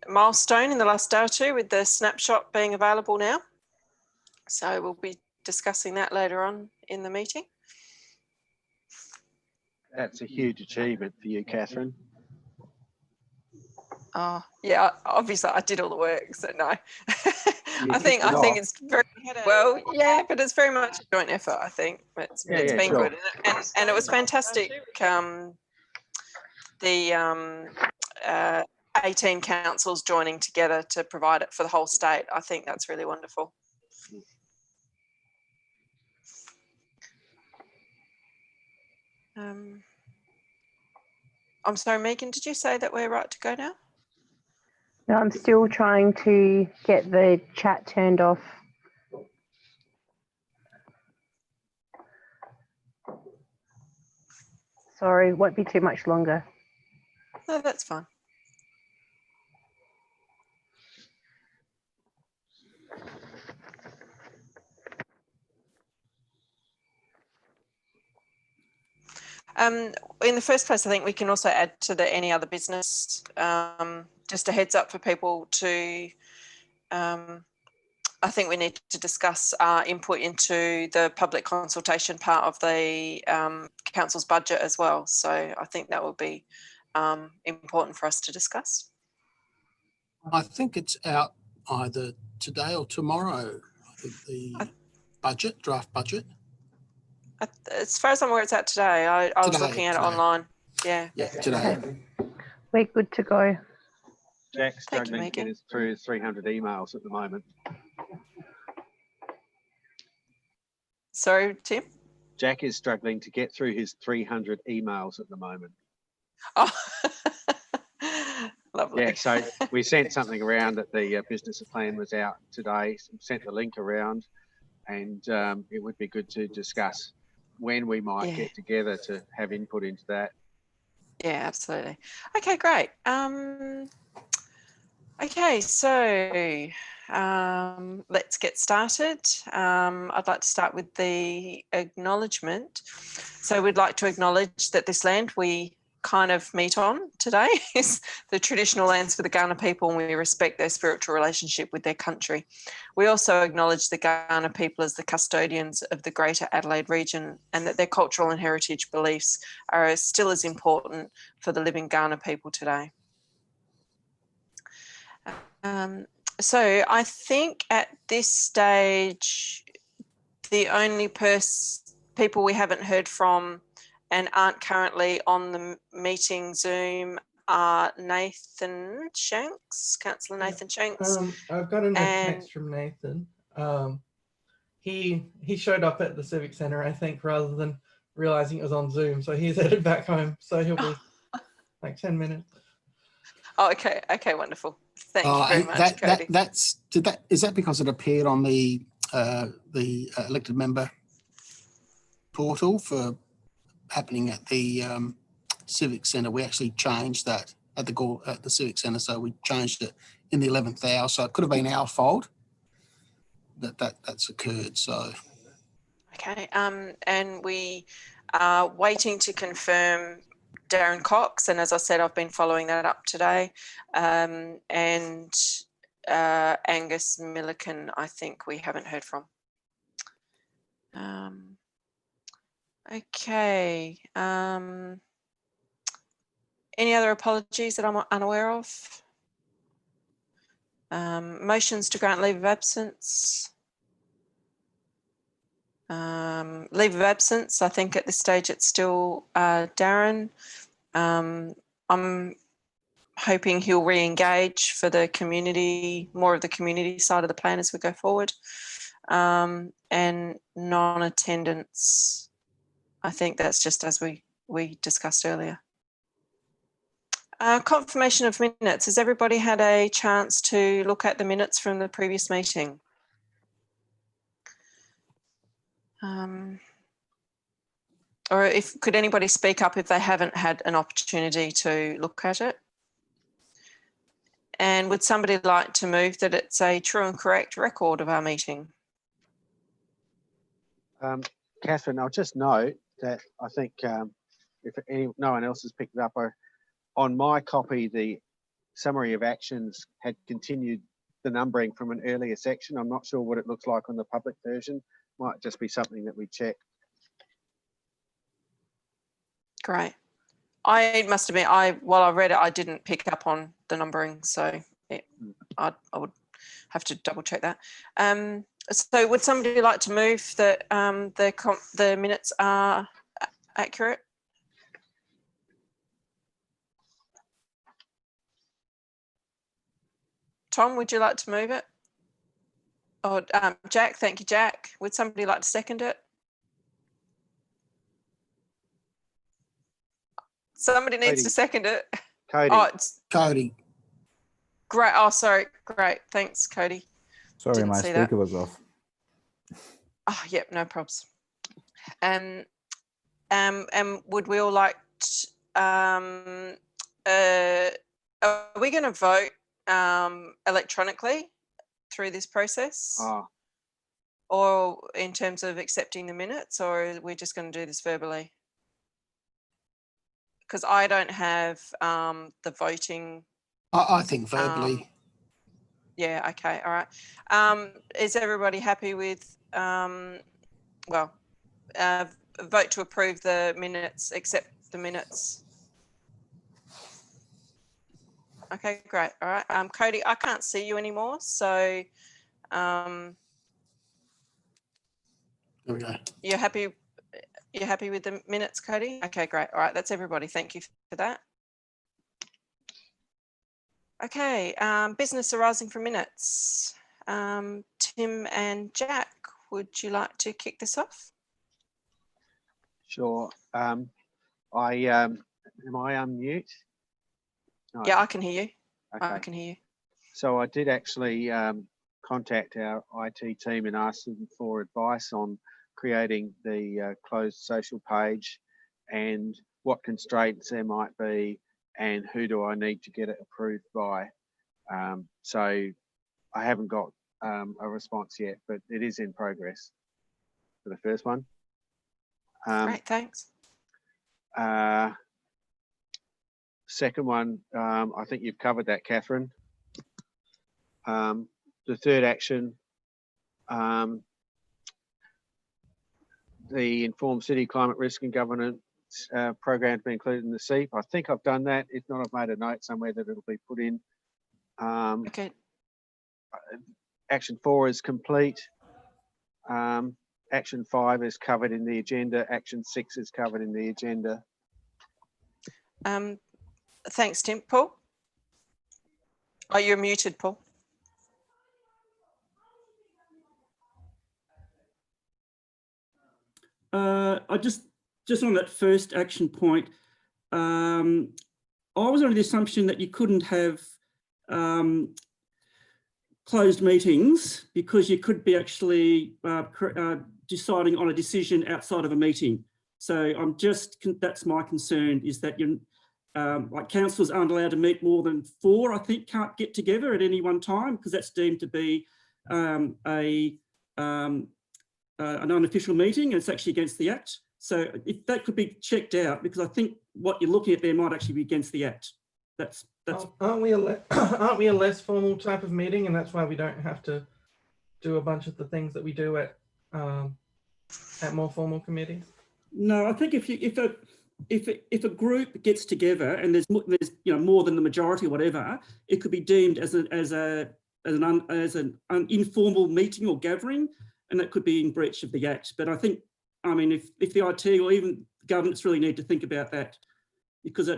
milestone in the last day or two with the Snapshot being available now. So we'll be discussing that later on in the meeting. That's a huge achievement for you, Catherine. Oh, yeah, obviously I did all the work, so no. I think it's very well, yeah, but it's very much a joint effort, I think. It's been sure. good. And it was fantastic. The 18 councils joining together to provide it for the whole state. I think that's really wonderful. I'm sorry, Megan, did you say that we're right to go now? No, I'm still trying to get the chat turned off. Sorry, won't be too much longer. No, that's fine. In the first place, I think we can also add to the any other business, just a heads up for people to, I think we need to discuss our input into the public consultation part of the council's budget as well. So I think that will be important for us to discuss. I think it's out either today or tomorrow. I think the budget, draft budget. As far as I'm aware, it's out today. I was looking at it online. Yeah. Yeah, today. Okay. We're good to go. Jack's struggling to get through his 300 emails at the moment. Sorry, Tim? Jack is struggling to get through his 300 emails at the moment. Oh, lovely. Yeah, so we sent something around that the business plan was out today, sent the link around, and it would be good to discuss when we might get together to have input into that. Yeah, absolutely. Okay, great. Okay, so let's get started. I'd like to start with the acknowledgement. So we'd like to acknowledge that this land we kind of meet on today is the traditional lands for the Kaurna people, and we respect their spiritual relationship with their country. We also acknowledge the Kaurna people as the custodians of the Greater Adelaide region, and that their cultural and heritage beliefs are still as important for the living Kaurna people today. So I think at this stage, the only people we haven't heard from and aren't currently on the meeting Zoom are Nathan Shanks, Councillor Nathan Shanks. I've got a text from Nathan. He showed up at the Civic Centre, I think, rather than realising it was on Zoom. So he's headed back home. So he'll be like 10 minutes. Oh, okay. Okay, wonderful. Thank you very much, Cody. Is that because it appeared on the elected member portal for happening at the Civic Centre? We actually changed that at the Civic Centre, so we changed it in the 11th hour. So it could have been our fault that's occurred. So okay, and we are waiting to confirm Darren Cox, and as I said, I've been following that up today, and Angus Milliken, I think we haven't heard from. Okay. Any other apologies that I'm unaware of? Motions to grant leave of absence. Leave of absence, I think at this stage it's still Darren. I'm hoping he'll re-engage for the community, more of the community side of the plan as we go forward. And non-attendance, I think that's just as we discussed earlier. Confirmation of minutes. Has everybody had a chance to look at the minutes from the previous meeting? Or could anybody speak up if they haven't had an opportunity to look at it? And would somebody like to move that it's a true and correct record of our meeting? Catherine, I'll just note that I think if no one else has picked it up, on my copy, the summary of actions had continued the numbering from an earlier section. I'm not sure what it looks like on the public version. Might just be something that we check. Great. I must admit, while I read it, I didn't pick up on the numbering, so I would have to double check that. So would somebody like to move that the minutes are accurate? Tom, would you like to move it? Or Jack, thank you, Jack. Would somebody like to second it? Somebody needs to second it. Cody. Oh, it's Cody. great. Oh, sorry. Great. Thanks, Cody. Sorry, Didn't my see speaker that. was off. Oh, yep, no probs. Would we all like to, are we going to vote electronically through this process? Or in terms of accepting the minutes, or are we just going to do this verbally? Because I don't have the voting. I think verbally. Yeah, okay, all right. Is everybody happy with, vote to approve the minutes, accept the minutes? Okay, great, all right. Cody, I can't see you anymore, so There we go. you're happy with the minutes, Cody? Okay, great, all right, that's everybody. Thank you for that. Okay, business arising from minutes. Tim and Jack, would you like to kick this off? Sure. Am I unmute? No. Yeah, I can hear you. Okay. I can hear you. So I did actually contact our IT team and ask them for advice on creating the closed social page and what constraints there might be and who do I need to get it approved by. So I haven't got a response yet, but it is in progress for the first one. Great, thanks. Second one, I think you've covered that, Catherine. The third action, the Informed City Climate Risk and Governance program to be included in the CEEP. I think I've done that. If not, I've made a note somewhere that it'll be put in. Okay. Action 4 is complete. Action 5 is covered in the agenda. Action 6 is covered in the agenda. Thanks, Tim. Paul? Oh, you're muted, Paul. I just on that first action point, I was under the assumption that you couldn't have closed meetings because you could be actually deciding on a decision outside of a meeting. So that's my concern, is that you like councillors aren't allowed to meet more than 4, I think, can't get together at any one time, because that's deemed to be an unofficial meeting, and it's actually against the Act. So if that could be checked out, because I think what you're looking at there might actually be against the Act. That's aren't we a less formal type of meeting, and that's why we don't have to do a bunch of the things that we do at more formal committees? No, I think if a group gets together and there's more than the majority or whatever, it could be deemed as an informal meeting or gathering, and that could be in breach of the Act. But I think, I mean, if the IT or even governments really need to think about that, because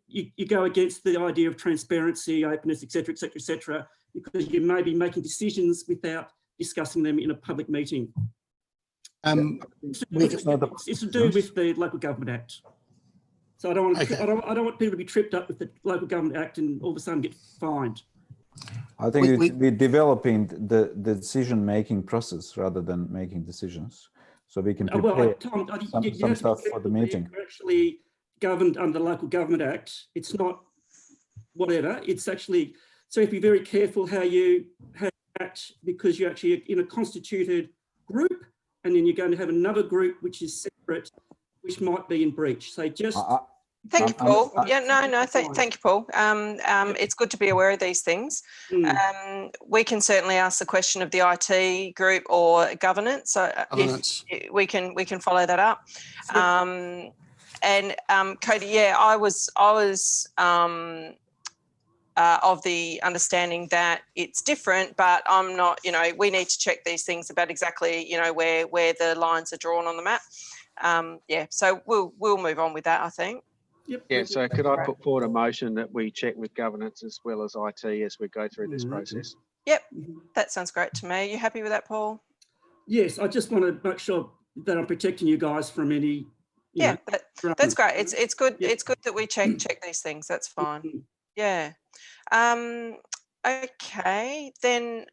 you go against the idea of transparency, openness, etc., because you may be making decisions without discussing them in a public meeting. It's to do with the Local Government Act. So I don't want people to be tripped up with the Local Government Act and all of a sudden get fined. I think we're developing the decision-making process rather than making decisions, so we can prepare some stuff for the meeting. You're actually governed under the Local Government Act. It's not whatever. It's actually, so you have to be very careful how you act, because you're actually in a constituted group, and then you're going to have another group which is separate, which might be in breach. So just Thank you, Paul. Yeah, no, thank you, Paul. It's good to be aware of these things. We can certainly ask the question of the IT group or governance. So if we can follow that up. And Cody, yeah, I was of the understanding that it's different, but I'm not. You know, we need to check these things about exactly, you know, where the lines are drawn on the map. Yeah, so we'll move on with that, I think. Yep. Yeah, so could I put forward a motion that we check with governance as well as IT as we go through this process? Yep, that sounds great to me. Are you happy with that, Paul? Yes, I just want to make sure that I'm protecting you guys from any. Yeah, that's great. It's good. Yep. It's good that we check these things. That's fine. Yeah. Okay, then.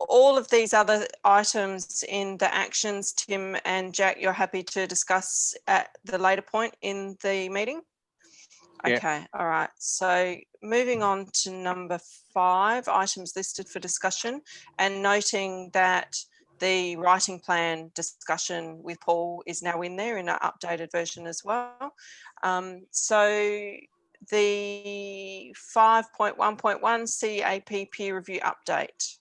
All of these other items in the actions, Tim and Jack, you're happy to discuss at the later point in the meeting? Yeah. Okay, all right. So moving on to number 5, items listed for discussion, and noting that the writing plan discussion with Paul is now in there in an updated version as well. So the 5.1.1 CAP peer review update.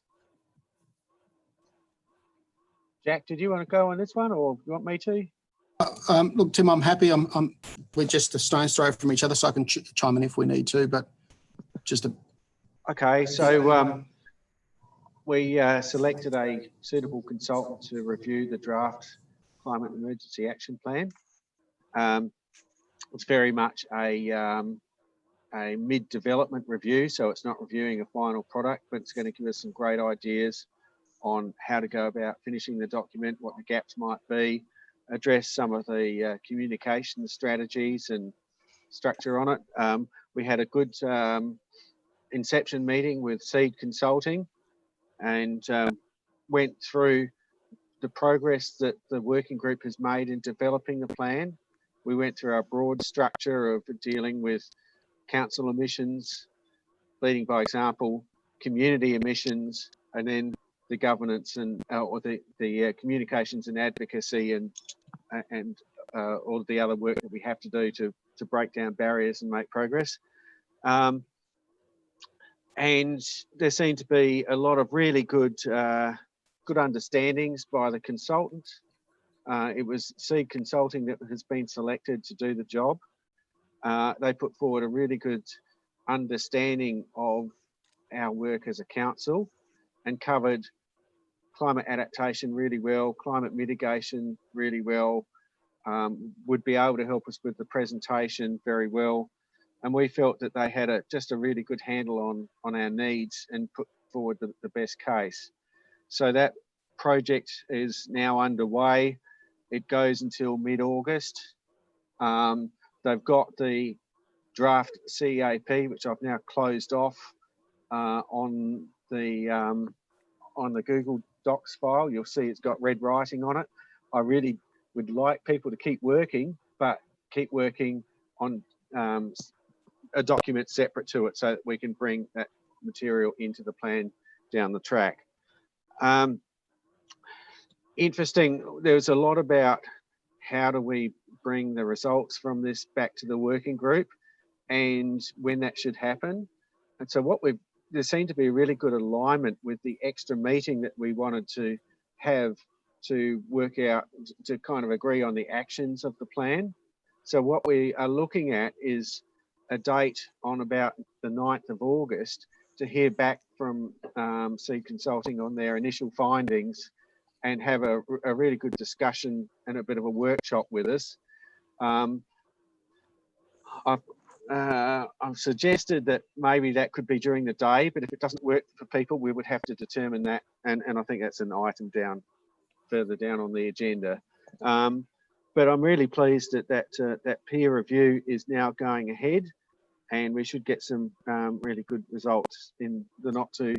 Jack, did you want to go on this one, or you want me to? Look, Tim, I'm happy. We're just a stone's throw from each other, so I can chime in if we need to. But just a. Okay, so we selected a suitable consultant to review the draft climate emergency action plan. It's very much a mid-development review, so it's not reviewing a final product, but it's going to give us some great ideas on how to go about finishing the document, what the gaps might be, address some of the communication strategies and structure on it. We had a good inception meeting with Seed Consulting and went through the progress that the working group has made in developing the plan. We went through our broad structure of dealing with council emissions, leading by example, community emissions, and then the governance and or the communications and advocacy and all of the other work that we have to do to break down barriers and make progress. And there seemed to be a lot of really good understandings by the consultant. It was Seed Consulting that has been selected to do the job. They put forward a really good understanding of our work as a council and covered climate adaptation really well, climate mitigation really well, would be able to help us with the presentation very well. And we felt that they had just a really good handle on our needs and put forward the best case. So that project is now underway. It goes until mid-August. They've got the draft CAP, which I've now closed off on the Google Docs file. You'll see it's got red writing on it. I really would like people to keep working, but keep working on a document separate to it so that we can bring that material into the plan down the track. Interesting, there was a lot about how do we bring the results from this back to the working group and when that should happen. And so there seemed to be a really good alignment with the extra meeting that we wanted to have to work out, to kind of agree on the actions of the plan. So what we are looking at is a date on about the 9th of August to hear back from Seed Consulting on their initial findings and have a really good discussion and a bit of a workshop with us. I've suggested that maybe that could be during the day, but if it doesn't work for people, we would have to determine that. And I think that's an item further down on the agenda. But I'm really pleased that peer review is now going ahead, and we should get some really good results in the not too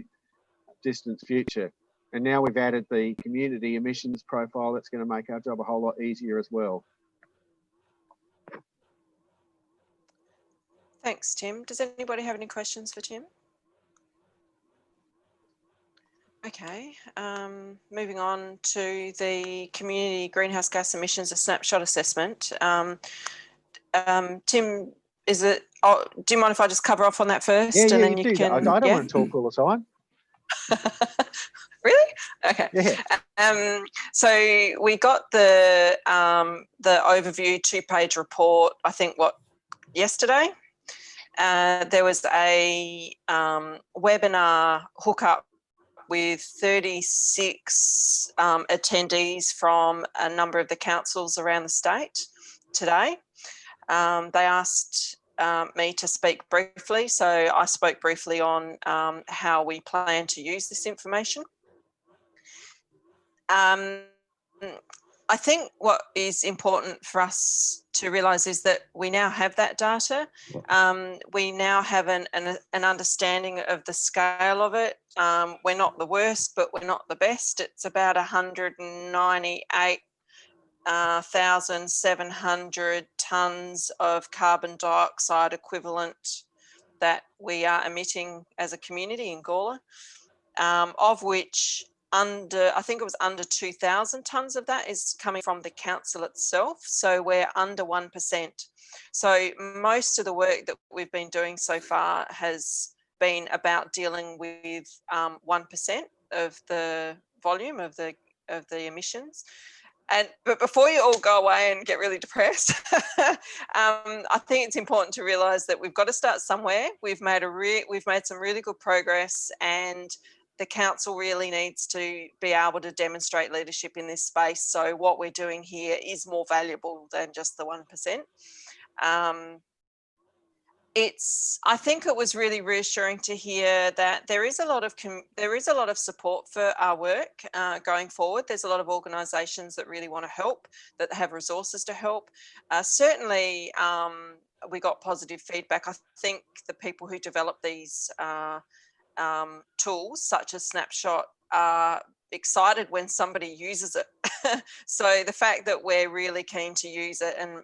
distant future. And now we've added the community emissions profile. That's going to make our job a whole lot easier as well. Thanks, Tim. Does anybody have any questions for Tim? Okay, moving on to the community greenhouse gas emissions, a snapshot assessment. Tim, is it? Oh, do you mind if I just cover off on that first? Yeah, and then you you do can. that. I don't want to talk all the time. Really? Okay. Yeah. So we got the overview 2-page report. I think yesterday. There was a webinar hookup with 36 attendees from a number of the councils around the state today. They asked me to speak briefly, so I spoke briefly on how we plan to use this information. I think what is important for us to realise is that we now have that data. We now have an understanding of the scale of it. We're not the worst, but we're not the best. It's about 198,700 tonnes of carbon dioxide equivalent that we are emitting as a community in Gawler, of which I think it was under 2,000 tonnes of that is coming from the council itself. So we're under 1%. So most of the work that we've been doing so far has been about dealing with 1% of the volume of the emissions. But before you all go away and get really depressed, I think it's important to realise that we've got to start somewhere. We've made some really good progress, and the council really needs to be able to demonstrate leadership in this space. So what we're doing here is more valuable than just the 1%. I think it was really reassuring to hear that there is a lot of support for our work going forward. There's a lot of organisations that really want to help, that have resources to help. Certainly, we got positive feedback. I think the people who develop these tools, such as Snapshot, are excited when somebody uses it. So the fact that we're really keen to use it and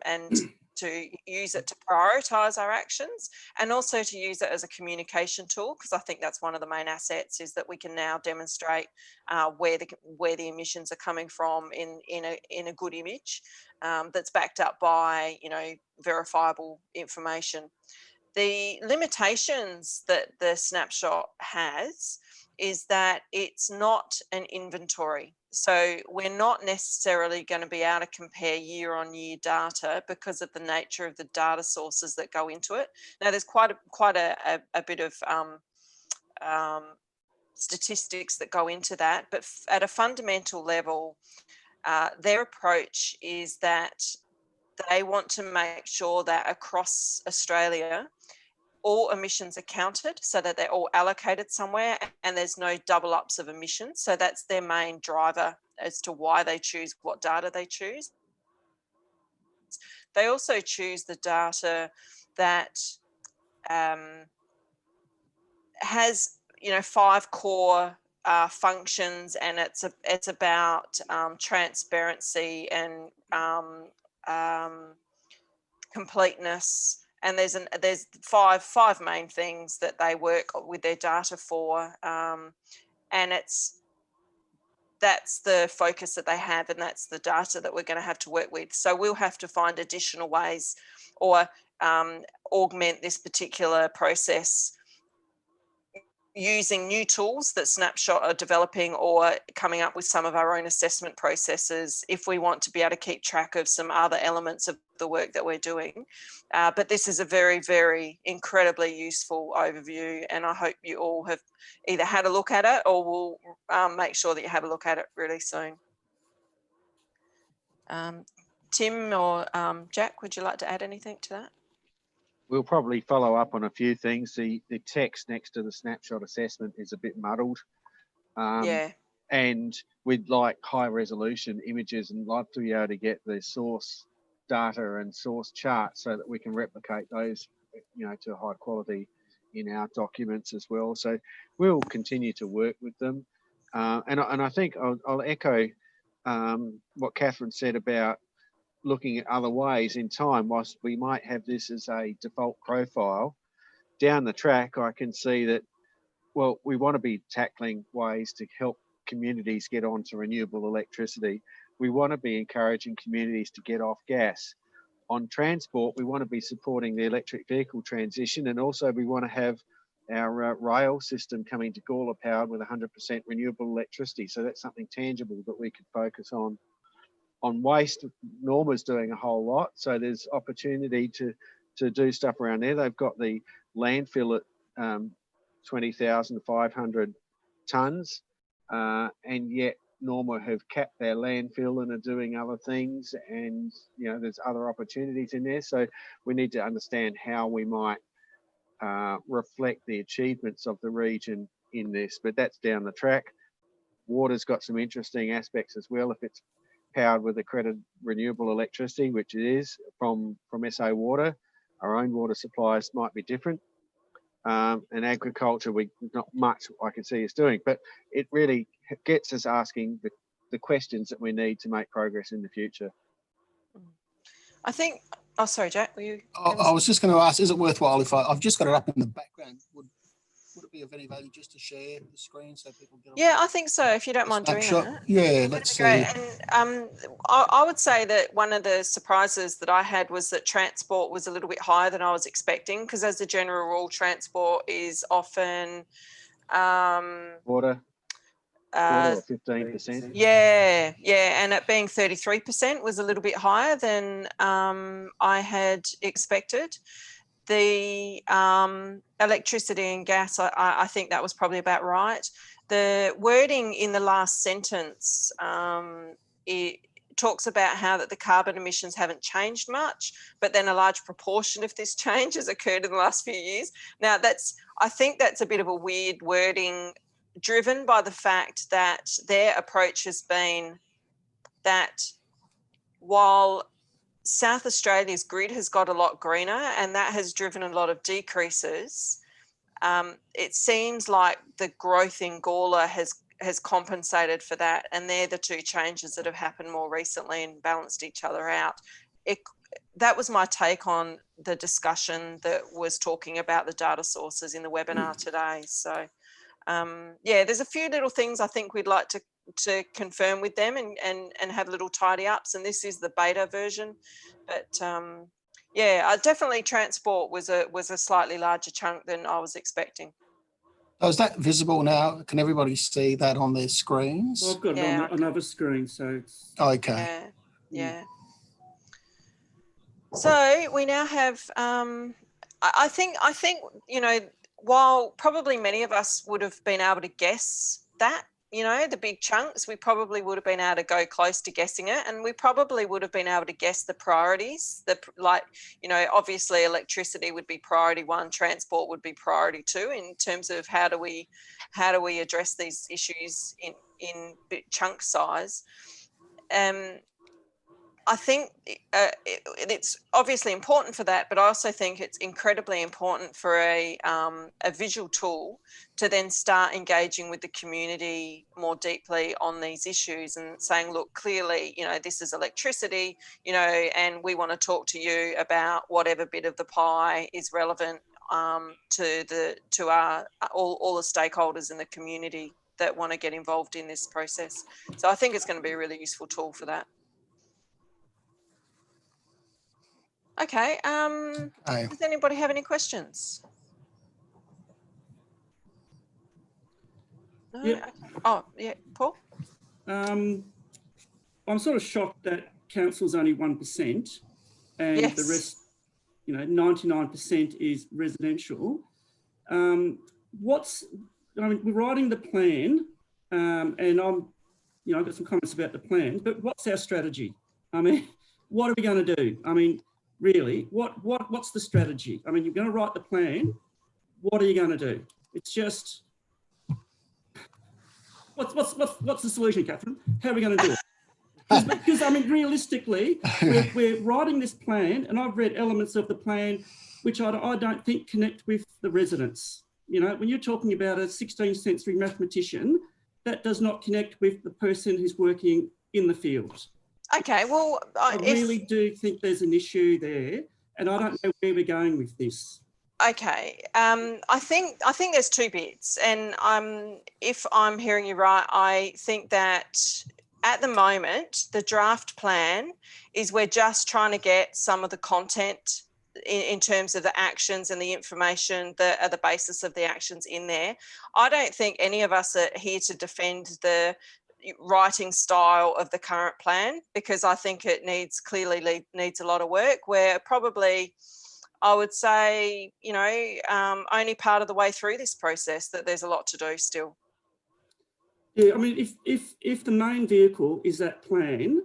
to use it to prioritise our actions, and also to use it as a communication tool, because I think that's one of the main assets, is that we can now demonstrate where the emissions are coming from in a good image that's backed up by verifiable information. The limitations that the snapshot has is that it's not an inventory. So we're not necessarily going to be able to compare year-on-year data because of the nature of the data sources that go into it. Now, there's quite a bit of statistics that go into that, but at a fundamental level, their approach is that they want to make sure that across Australia, all emissions are counted so that they're all allocated somewhere and there's no double ups of emissions. So that's their main driver as to why they choose what data they choose. They also choose the data that has 5 core functions, and it's about transparency and completeness. And there's five main things that they work with their data for, and that's the focus that they have, and that's the data that we're going to have to work with. So we'll have to find additional ways or augment this particular process using new tools that Snapshot are developing, or coming up with some of our own assessment processes if we want to be able to keep track of some other elements of the work that we're doing. But this is a very, very incredibly useful overview, and I hope you all have either had a look at it or will make sure that you have a look at it really soon. Tim or Jack, would you like to add anything to that? We'll probably follow up on a few things. The text next to the snapshot assessment is a bit muddled. Yeah. And we'd like high resolution images and love to be able to get the source data and source charts so that we can replicate those, to high quality in our documents as well. So we'll continue to work with them. And I think I'll echo what Catherine said about looking at other ways in time. Whilst we might have this as a default profile, down the track I can see that well, we want to be tackling ways to help communities get onto renewable electricity. We want to be encouraging communities to get off gas. On transport, we want to be supporting the electric vehicle transition, and also we want to have our rail system coming to Gawler powered with 100% renewable electricity. So that's something tangible that we could focus on. On waste, Norma's doing a whole lot. So there's opportunity to do stuff around there. They've got the landfill at 20,500 tonnes, and yet Norma have capped their landfill and are doing other things, and you know there's other opportunities in there. So we need to understand how we might reflect the achievements of the region in this, but that's down the track. Water's got some interesting aspects as well. If it's powered with accredited renewable electricity, which it is from SA Water, our own water suppliers might be different. And agriculture, we've not much I can see us doing, but it really gets us asking the questions that we need to make progress in the future. I think, oh, sorry, Jack, were you? I was just going to ask, is it worthwhile if I've just got it up in the background, would it be of any value just to share the screen so people get? Yeah, I think so, if you don't mind doing that. Yeah, let's see. And I would say that one of the surprises that I had was that transport was a little bit higher than I was expecting, because as a general rule, transport is often Water. 15%. Yeah, and it being 33% was a little bit higher than I had expected. The electricity and gas, I think that was probably about right. The wording in the last sentence, it talks about how that the carbon emissions haven't changed much, but then a large proportion of this change has occurred in the last few years. Now, I think that's a bit of a weird wording, driven by the fact that their approach has been that while South Australia's grid has got a lot greener and that has driven a lot of decreases, it seems like the growth in Gawler has compensated for that, and they're the two changes that have happened more recently and balanced each other out. That was my take on the discussion that was talking about the data sources in the webinar today. So yeah, there's a few little things I think we'd like to confirm with them and have little tidy ups, and this is the beta version, but yeah, definitely transport was a slightly larger chunk than I was expecting. Oh, is that visible now? Can everybody see that on their screens? Well, I've got it on another screen, so it's... Okay. Yeah. So we now have I think you know, while probably many of us would have been able to guess that, you know, the big chunks, we probably would have been able to go close to guessing it, and we probably would have been able to guess the priorities. Like, you know, obviously electricity would be priority 1, transport would be priority 2 in terms of how do we address these issues in chunk size. I think it's obviously important for that, but I also think it's incredibly important for a visual tool to then start engaging with the community more deeply on these issues and saying, look, clearly, you know, this is electricity, you know, and we want to talk to you about whatever bit of the pie is relevant to our all the stakeholders in the community that want to get involved in this process. So I think it's going to be a really useful tool for that. Okay. Does anybody have any questions? No? Yeah. Okay. Oh, yeah, Paul? I'm sort of shocked that council's only 1% and yes. The rest, you know, 99% is residential. I mean, we're writing the plan, and I've got some comments about the plan, but what's our strategy? I mean, what are we going to do? I mean, really, what's the strategy? I mean, you're going to write the plan. What are you going to do? It's just, what's the solution, Catherine? How are we going to do it? Because I mean, realistically, we're writing this plan, and I've read elements of the plan which I don't think connect with the residents. You know, when you're talking about a 16th century mathematician, that does not connect with the person who's working in the field. Okay, well, I really do think there's an issue there, and I don't know where we're going with this. Okay, I think there's two bits, and if I'm hearing you right, I think that at the moment the draft plan is we're just trying to get some of the content in terms of the actions and the information that are the basis of the actions in there. I don't think any of us are here to defend the writing style of the current plan, because I think it clearly needs a lot of work. We're probably, I would say, only part of the way through this process, that there's a lot to do still. Yeah, I mean, if the main vehicle is that plan,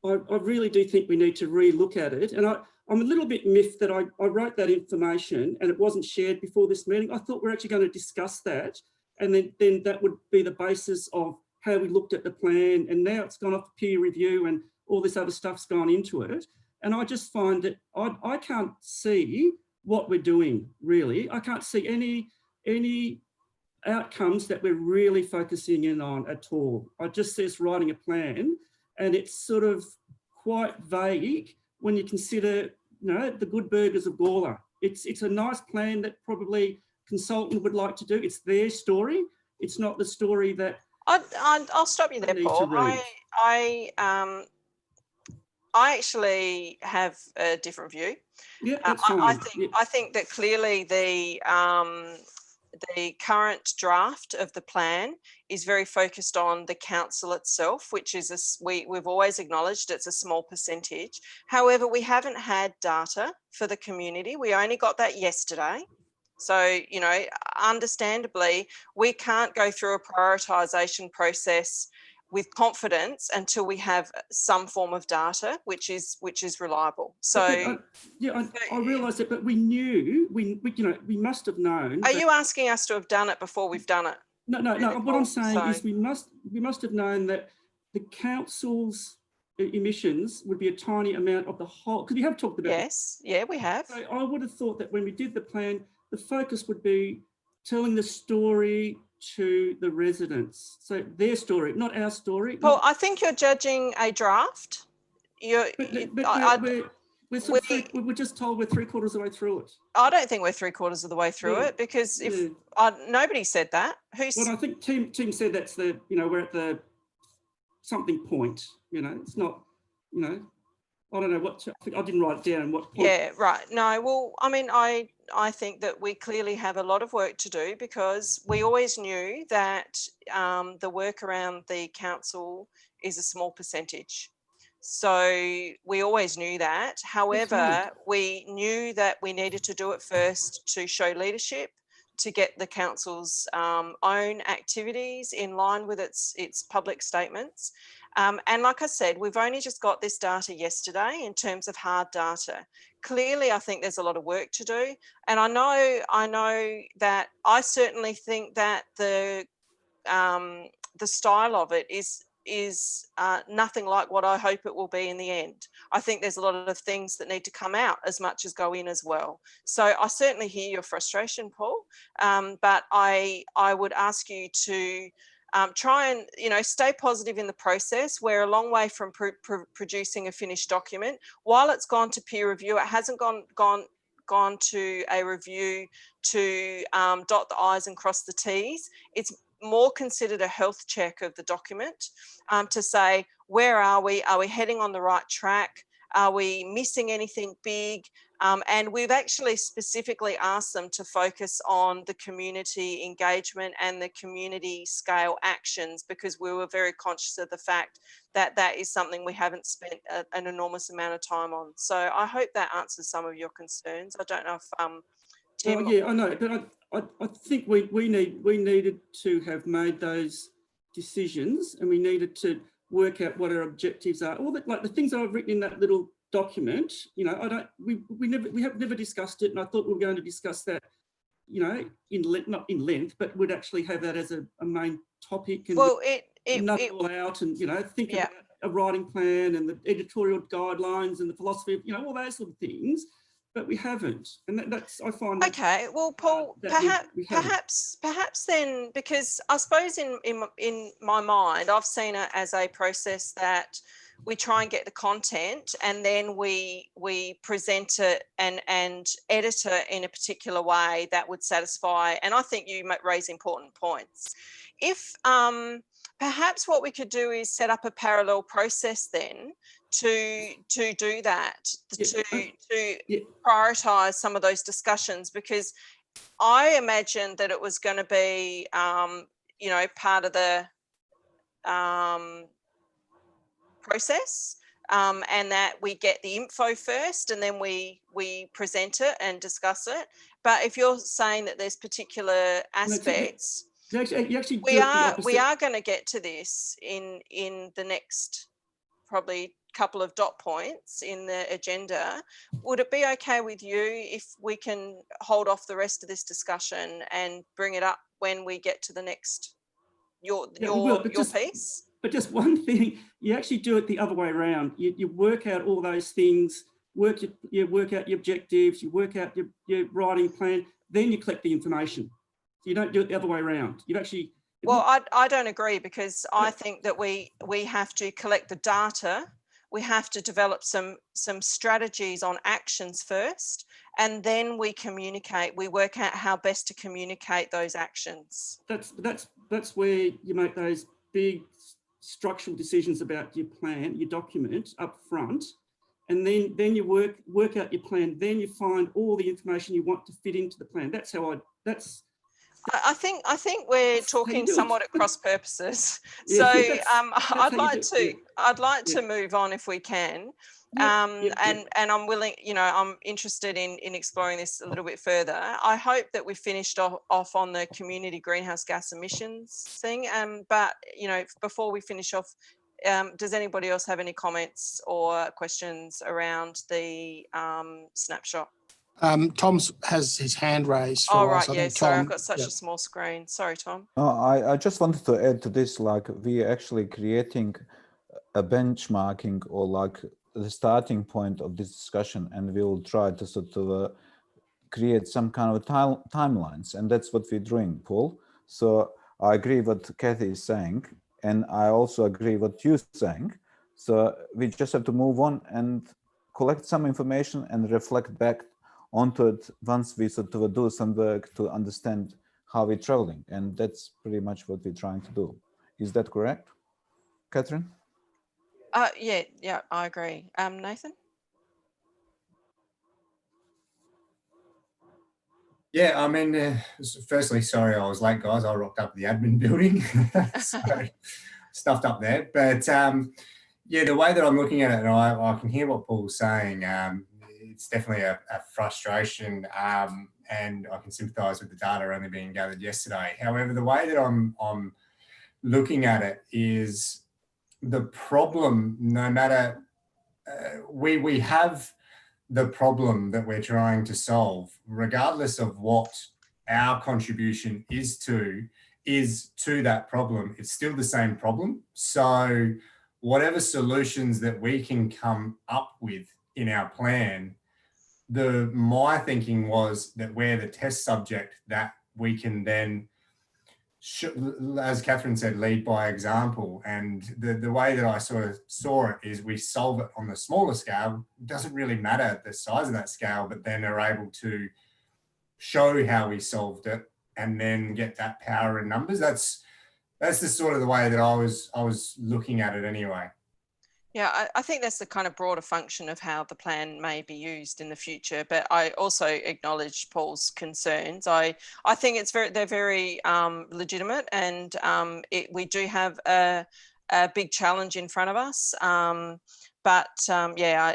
I really do think we need to re-look at it. And I'm a little bit miffed that I wrote that information and it wasn't shared before this meeting. I thought we're actually going to discuss that, and then that would be the basis of how we looked at the plan. And now it's gone off peer review and all this other stuff's gone into it. And I just find that I can't see what we're doing, really. I can't see any outcomes that we're really focusing in on at all. I just see us writing a plan, and it's sort of quite vague when you consider, the good burgers of Gawler. It's a nice plan that probably consultant would like to do. It's their story. It's not the story that I'll stop you there, Paul. I actually have a different view. Yeah, that's fine. I think that clearly the current draft of the plan is very focused on the council itself, which is we've always acknowledged it's a small percentage. However, we haven't had data for the community. We only got that yesterday. So, understandably, we can't go through a prioritisation process with confidence until we have some form of data which is reliable. So I realise that, but we knew we must have known. Are you asking us to have done it before we've done it? No. What I'm saying is we must have known that the council's emissions would be a tiny amount of the whole. Because we have talked about. Yes, yeah, we have. So I would have thought that when we did the plan, the focus would be telling the story to the residents. So their story, not our story. Well, I think you're judging a draft. We're just told we're 3/4 of the way through it. I don't think we're 3/4 of the way through it, because nobody said that. Well, I think Tim said that's the, we're at the something point, it's not, I don't know what, I didn't write it down what point. Yeah, right. No, well, I mean, I think that we clearly have a lot of work to do, because we always knew that the work around the council is a small percentage. So we always knew that. However, we knew that we needed to do it first to show leadership, to get the council's own activities in line with its public statements. And like I said, we've only just got this data yesterday in terms of hard data. Clearly, I think there's a lot of work to do. And I know that I certainly think that the style of it is nothing like what I hope it will be in the end. I think there's a lot of things that need to come out as much as go in as well. So I certainly hear your frustration, Paul, but I would ask you to try and stay positive in the process. We're a long way from producing a finished document. While it's gone to peer review, it hasn't gone to a review to dot the I's and cross the T's. It's more considered a health check of the document, to say, where are we? Are we heading on the right track? Are we missing anything big? And we've actually specifically asked them to focus on the community engagement and the community scale actions, because we were very conscious of the fact that that is something we haven't spent an enormous amount of time on. So I hope that answers some of your concerns. I don't know if Tim. Oh, yeah, I know, but I think we needed to have made those decisions, and we needed to work out what our objectives are. All that, like the things that I've written in that little document, we have never discussed it, and I thought we were going to discuss that, not in length, but would actually have that as a main topic, and it all out, and think about a writing plan and the editorial guidelines and the philosophy of all those sort of things. But we haven't, and that's I find. Okay, well, Paul, perhaps then, because I suppose in my mind, I've seen it as a process that we try and get the content, and then we present it and edit it in a particular way that would satisfy. And I think you raise important points. If perhaps what we could do is set up a parallel process then to do that, to prioritize some of those discussions, because I imagined that it was going to be, you know, part of the process, and that we get the info first and then we present it and discuss it. But if you're saying that there's particular aspects, we are going to get to this in the next probably couple of dot points in the agenda. Would it be okay with you if we can hold off the rest of this discussion and bring it up when we get to the next your piece? But just one thing, you actually do it the other way around. You work out all those things, you work out your objectives, you work out your writing plan, then you collect the information. You don't do it the other way around. You actually. Well, I don't agree, because I think that we have to collect the data. We have to develop some strategies on actions first, and then we communicate. We work out how best to communicate those actions. That's where you make those big structural decisions about your plan, your document up front, and then you work out your plan. Then you find all the information you want to fit into the plan. That's how I think we're talking somewhat at cross purposes. Yeah, so I'd like to move on if we can. And I'm willing, you know, I'm interested in exploring this a little bit further. I hope that we finished off on the community greenhouse gas emissions thing. But, you know, before we finish off, does anybody else have any comments or questions around the snapshot? Tom has his hand raised. Oh, right, yeah, sorry, I've got such a small screen. Sorry, Tom. I just wanted to add to this, like, we are actually creating a benchmarking, or like the starting point of this discussion, and we will try to sort of create some kind of timelines, and that's what we're doing, Paul. So I agree what Kathy is saying, and I also agree what you're saying. So we just have to move on and collect some information and reflect back onto it once we sort of do some work to understand how we're traveling. And that's pretty much what we're trying to do. Is that correct, Catherine? Yeah, I agree. Nathan? Yeah, I mean, firstly, sorry I was late, guys. I rocked up at the admin building, so stuffed up there. But yeah, the way that I'm looking at it, and I can hear what Paul's saying, it's definitely a frustration, and I can sympathise with the data only being gathered yesterday. However, the way that I'm looking at it is the problem, no matter, we have the problem that we're trying to solve, regardless of what our contribution is to that problem, it's still the same problem. So whatever solutions that we can come up with in our plan, my thinking was that we're the test subject, that we can then, as Catherine said, lead by example. And the way that I sort of saw it is we solve it on the smaller scale. It doesn't really matter the size of that scale, but then are able to show how we solved it and then get that power in numbers. That's the sort of the way that I was looking at it anyway. Yeah, I think that's the kind of broader function of how the plan may be used in the future. But I also acknowledge Paul's concerns. I think they're very legitimate, and we do have a big challenge in front of us. Yeah,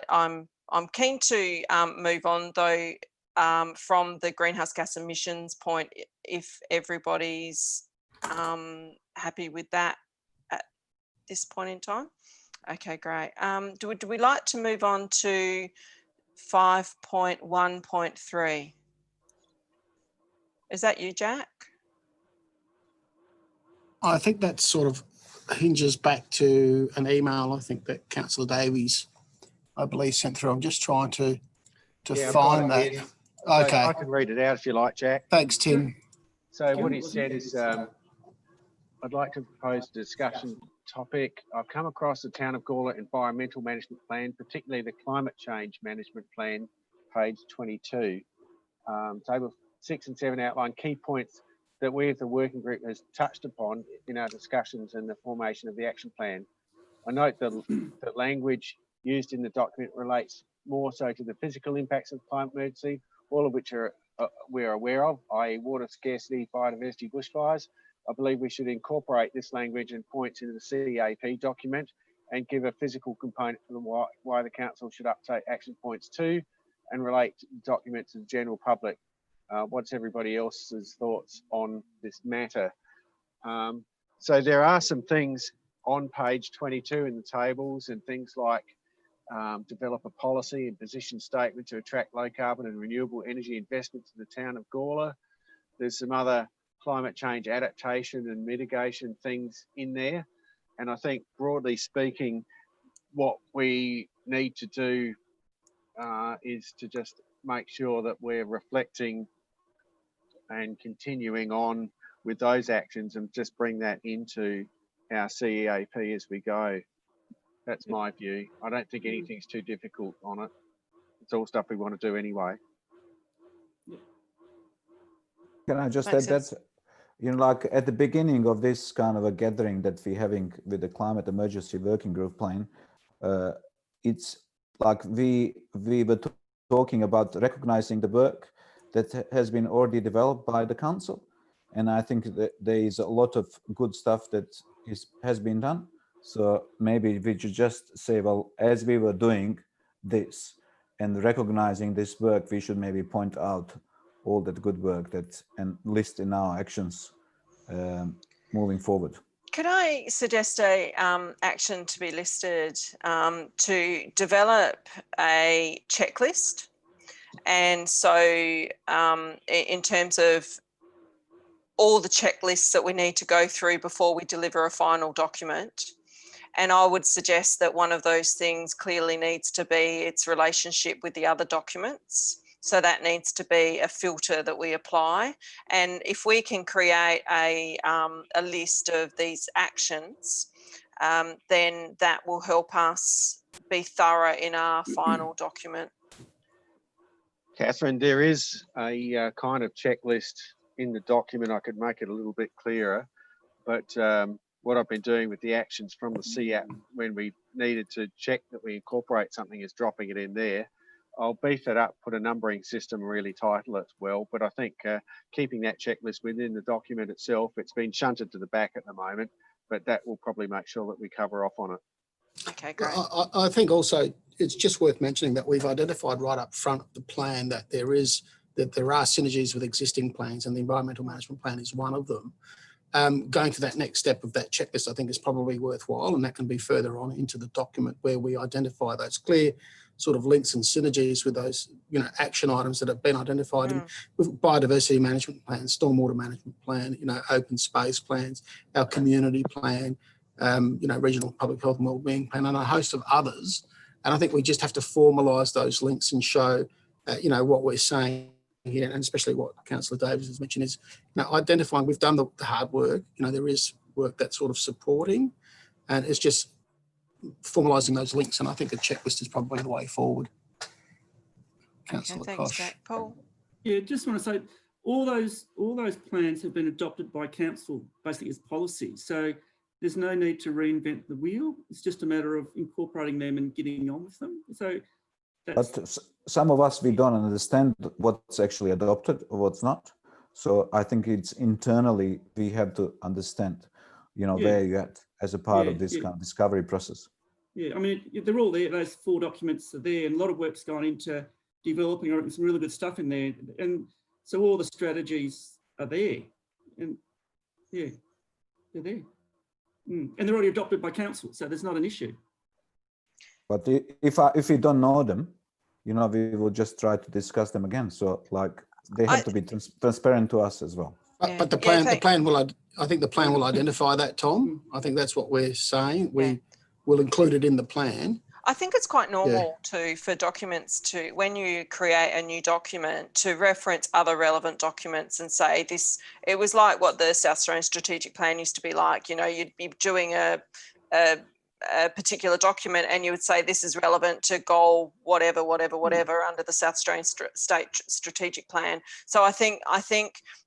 I'm keen to move on though from the greenhouse gas emissions point, if everybody's happy with that at this point in time. Okay, great. Do we like to move on to 5.1.3? Is that you, Jack? I think that sort of hinges back to an email, I think, that Councillor Davies, I believe, sent through. I'm just trying to find that. Okay. I can read it out if you like, Jack. Thanks, Tim. So what he said is, I'd like to propose a discussion topic. I've come across the Town of Gawler Environmental Management Plan, particularly the Climate Change Management Plan, page 22. Table 6 and 7 outline key points that we as the working group has touched upon in our discussions and the formation of the action plan. I note that the language used in the document relates more so to the physical impacts of climate emergency, all of which are we're aware of, i.e. water scarcity, biodiversity, bushfires. I believe we should incorporate this language and points into the CAP document and give a physical component for why the council should update action points 2 and relate the document to the general public. What's everybody else's thoughts on this matter? So there are some things on page 22 in the tables, and things like develop a policy and position statement to attract low carbon and renewable energy investments in the town of Gawler. There's some other climate change adaptation and mitigation things in there. And I think broadly speaking, what we need to do is to just make sure that we're reflecting and continuing on with those actions and just bring that into our CEAP as we go. That's my view. I don't think anything's too difficult on it. It's all stuff we want to do anyway. Can I just add that, you know, like at the beginning of this kind of a gathering that we're having with the Climate Emergency Working Group plan, it's like we were talking about recognizing the work that has been already developed by the council. And I think that there is a lot of good stuff that has been done. So maybe we should just say, well, as we were doing this and recognizing this work, we should maybe point out all that good work that and list in our actions moving forward. Could I suggest a action to be listed to develop a checklist? And so in terms of all the checklists that we need to go through before we deliver a final document. And I would suggest that one of those things clearly needs to be its relationship with the other documents. So that needs to be a filter that we apply. And if we can create a list of these actions, then that will help us be thorough in our final document. Catherine, there is a kind of checklist in the document. I could make it a little bit clearer, but what I've been doing with the actions from the CAP when we needed to check that we incorporate something is dropping it in there. I'll beef it up, put a numbering system, really title it well, but I think keeping that checklist within the document itself, it's been shunted to the back at the moment, but that will probably make sure that we cover off on it. Okay, great. I think also it's just worth mentioning that we've identified right up front of the plan that there are synergies with existing plans, and the environmental management plan is one of them. Going to that next step of that checklist, I think, is probably worthwhile, and that can be further on into the document where we identify those clear sort of links and synergies with those, you know, action items that have been identified with biodiversity management plans, stormwater management plan, you know, open space plans, our community plan, you know, regional public health and wellbeing plan, and a host of others. And I think we just have to formalise those links and show, you know, what we're saying here, and especially what Councillor Davis has mentioned is, you know, identifying we've done the hard work. You know, there is work that's sort of supporting, and it's just formalising those links. And I think a checklist is probably the way forward. Councillor Okay, thanks, Kosh. Jack. Paul? Yeah, just want to say all those plans have been adopted by council basically as policy. So there's no need to reinvent the wheel. It's just a matter of incorporating them and getting on with them. So that's... But some of us, we don't understand what's actually adopted or what's not. So I think it's internally, we have to understand, you know, where you're at as a part of this kind of discovery process. Yeah, I mean, they're all there. Those 4 documents are there, and a lot of work's gone into developing some really good stuff in there. And so all the strategies are there. And yeah, they're there. And they're already adopted by council, so there's not an issue. But if we don't know them, you know, we will just try to discuss them again. So like they have to be transparent to us as well. But the plan will, I think the plan will identify that, Tom. I think that's what we're saying. We will include it in the plan. I think it's quite normal too for documents to, when you create a new document, to reference other relevant documents and say this, it was like what the South Australian Strategic Plan used to be like. You know, you'd be doing a a particular document, and you would say this is relevant to goal whatever under the South Australian State Strategic Plan. So I think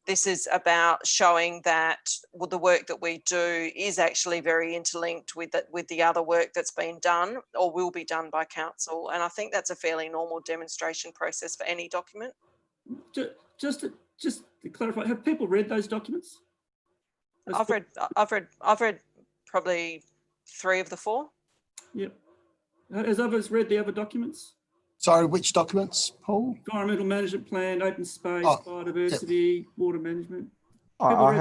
this is about showing that the work that we do is actually very interlinked with the other work that's been done or will be done by council, and I think that's a fairly normal demonstration process for any document. Just to clarify, have people read those documents? I've read probably 3 of the 4. Yep. Has others read the other documents? Sorry, which documents, Paul? Environmental management plan, open space, biodiversity, water management. I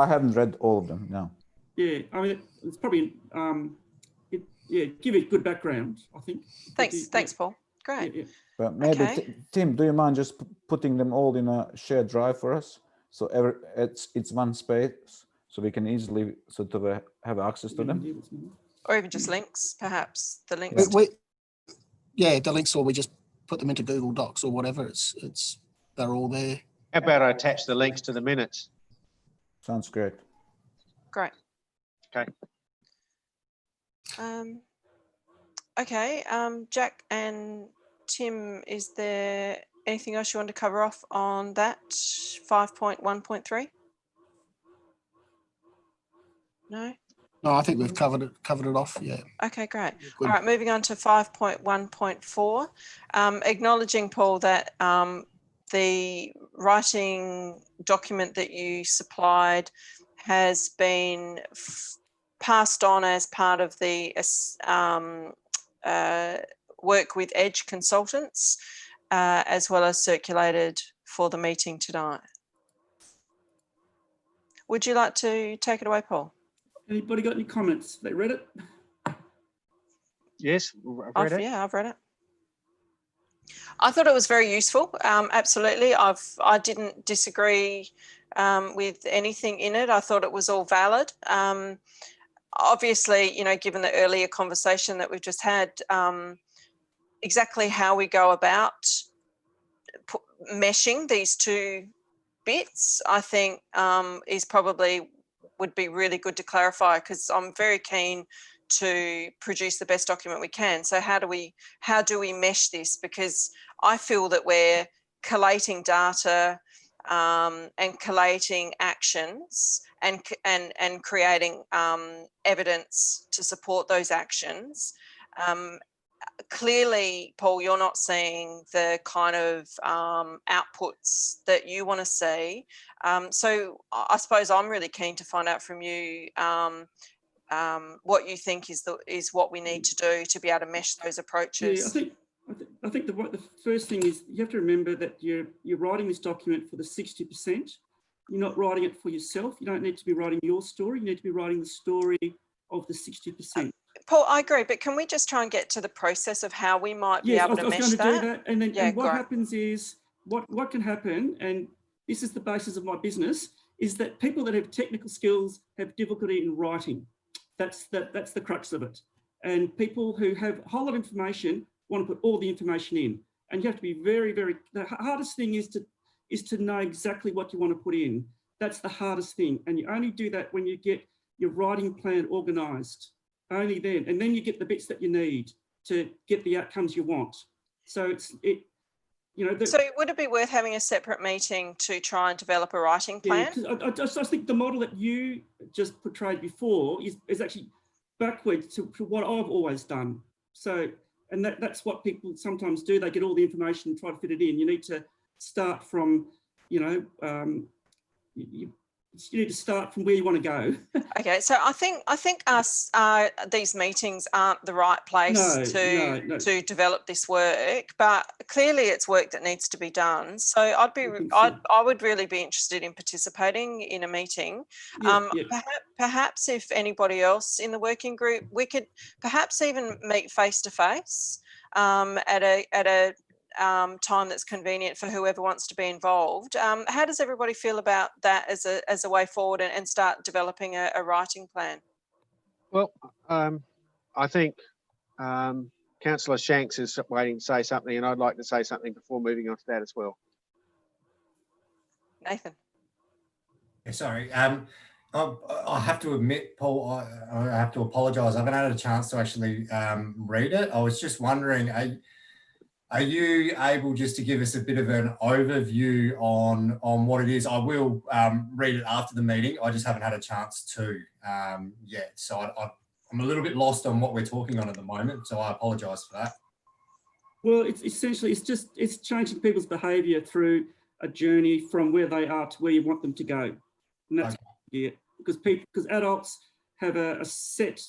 haven't read all of them. No. Yeah, I mean it's probably give it good background, I think. Thanks, Paul. Great. Yeah. But maybe Tim, do you mind just putting them all in a shared drive for us? So it's one space, so we can easily sort of have access to them. Or even just links, perhaps the links. The links, or we just put them into Google Docs or whatever. They're all there. How about I attach the links to the minutes? Sounds great. Great. Okay. Okay. Jack and Tim, is there anything else you want to cover off on that 5.1.3? No. No, I think we've covered it off. Yeah. Okay, great. Good. All right, moving on to 5.1.4. Acknowledging, Paul, that the writing document that you supplied has been passed on as part of the work with Edge Consultants, as well as circulated for the meeting tonight. Would you like to take it away, Paul? Anybody got any comments? They read it? Yes, I've read it. Yeah, I've read it. I thought it was very useful. Absolutely. I didn't disagree with anything in it. I thought it was all valid. Obviously, given the earlier conversation that we've just had, exactly how we go about meshing these two bits, I think is probably would be really good to clarify, because I'm very keen to produce the best document we can. So how do we mesh this? Because I feel that we're collating data and collating actions and creating evidence to support those actions. Clearly, Paul, you're not seeing the kind of outputs that you want to see. So I suppose I'm really keen to find out from you what you think is what we need to do to be able to mesh those approaches. Yeah, I think the first thing is you have to remember that you're writing this document for the 60%. You're not writing it for yourself. You don't need to be writing your story. You need to be writing the story of the 60%. Paul, I agree, but can we just try and get to the process of how we might be able to mesh that? I was going to do that. And then and what happens is, what can happen, and this is the basis of my business, is that people that have technical skills have difficulty in writing. That's the crux of it. And people who have a whole lot of information want to put all the information in. And you have to be very, very, the hardest thing is to know exactly what you want to put in. That's the hardest thing. And you only do that when you get your writing plan organised. Only then, and then you get the bits that you need to get the outcomes you want. So so would it be worth having a separate meeting to try and develop a writing plan? Yeah, I just think the model that you just portrayed before is actually backwards to what I've always done. So, and that's what people sometimes do. They get all the information and try to fit it in. You need to start from, you need to start from where you want to go. Okay, so I think these meetings aren't the right place to develop this work, but clearly it's work that needs to be done. So I would really be interested in participating in a meeting. Perhaps if anybody else in the working group, we could perhaps even meet face to face at a time that's convenient for whoever wants to be involved. How does everybody feel about that as a way forward and start developing a writing plan? Well, I think Councillor Shanks is waiting to say something, and I'd like to say something before moving on to that as well. Nathan. Yeah, sorry. I have to admit, Paul, I have to apologise. I haven't had a chance to actually read it. I was just wondering, are you able just to give us a bit of an overview on what it is? I will read it after the meeting. I just haven't had a chance to yet. So I'm a little bit lost on what we're talking on at the moment. So I apologise for that. Well, it's essentially, it's changing people's behaviour through a journey from where they are to where you want them to go. And that's because adults have a set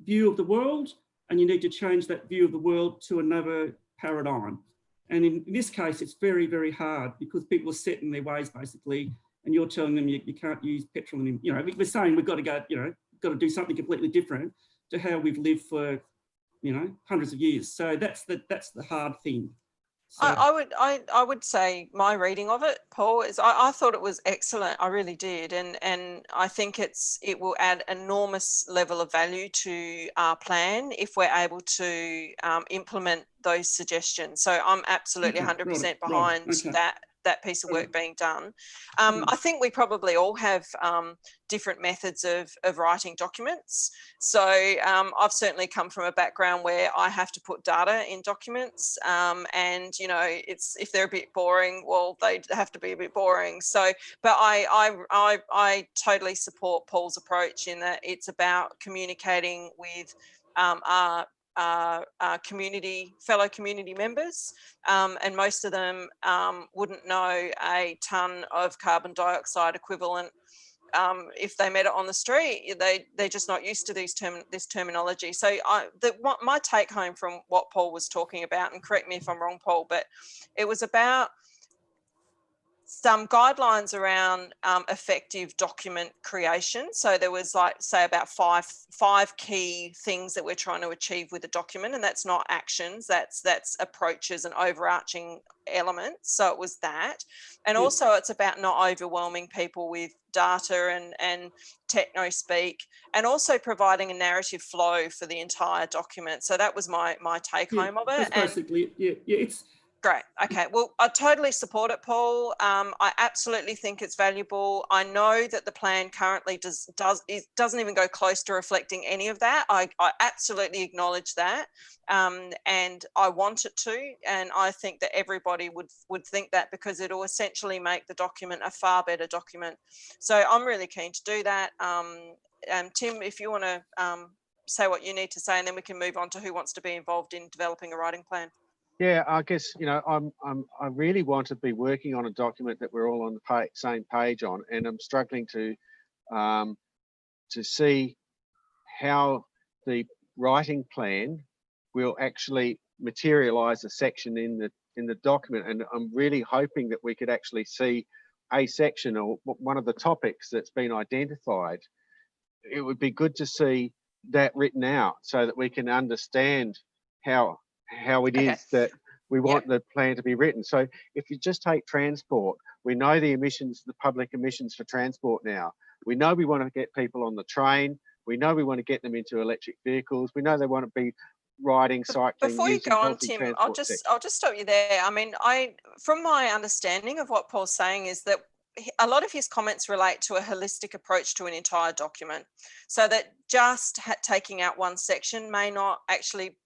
view of the world, and you need to change that view of the world to another paradigm. And in this case, it's very, very hard because people are set in their ways basically, and you're telling them you can't use petrol anymore. You know, we're saying we've got to go, you know, got to do something completely different to how we've lived for, you know, hundreds of years. So that's the hard thing. So, I would say my reading of it, Paul, is I thought it was excellent. I really did, and I think it will add enormous level of value to our plan if we're able to implement those suggestions. So I'm absolutely 100% behind that piece of work being done. I think we probably all have different methods of writing documents. So I've certainly come from a background where I have to put data in documents, and you know, it's if they're a bit boring, well, they have to be a bit boring. So, but I totally support Paul's approach in that it's about communicating with our fellow community members, and most of them wouldn't know a ton of carbon dioxide equivalent if they met it on the street. They're just not used to this terminology. So my take home from what Paul was talking about, and correct me if I'm wrong, Paul, but it was about some guidelines around effective document creation. So there was, like, say, about five key things that we're trying to achieve with a document, and that's not actions, that's approaches and overarching elements. So it was that, and also it's about not overwhelming people with data and techno speak, and also providing a narrative flow for the entire document. So that was my take home of it. That's basically, it's great. Okay. Well, I totally support it, Paul. I absolutely think it's valuable. I know that the plan currently doesn't even go close to reflecting any of that. I absolutely acknowledge that, and I want it to. And I think that everybody would think that, because it'll essentially make the document a far better document. So I'm really keen to do that. Tim, if you want to say what you need to say, and then we can move on to who wants to be involved in developing a writing plan. Yeah, I guess, you know, I really want to be working on a document that we're all on the same page on, and I'm struggling to see how the writing plan will actually materialise a section in the document. And I'm really hoping that we could actually see a section or one of the topics that's been identified. It would be good to see that written out so that we can understand how it is that we want the plan to be written. So if you just take transport, we know the emissions, the public emissions for transport now. We know we want to get people on the train. We know we want to get them into electric vehicles. We know they want to be riding, cycling. Before you go on, Tim, I'll just stop you there. I mean, from my understanding of what Paul's saying is that a lot of his comments relate to a holistic approach to an entire document, so that just taking out one section may not actually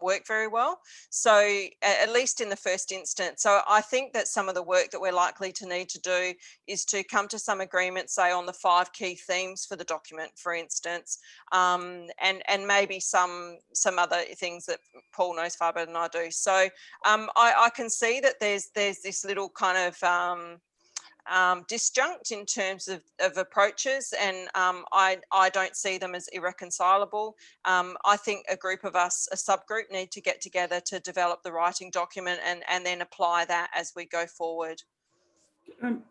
work very well. So at least in the first instance. So I think that some of the work that we're likely to need to do is to come to some agreement, say, on the 5 key themes for the document, for instance, and maybe some other things that Paul knows far better than I do. So I can see that there's this little kind of disjunct in terms of approaches, and I don't see them as irreconcilable. I think a group of us, a subgroup, need to get together to develop the writing document and then apply that as we go forward.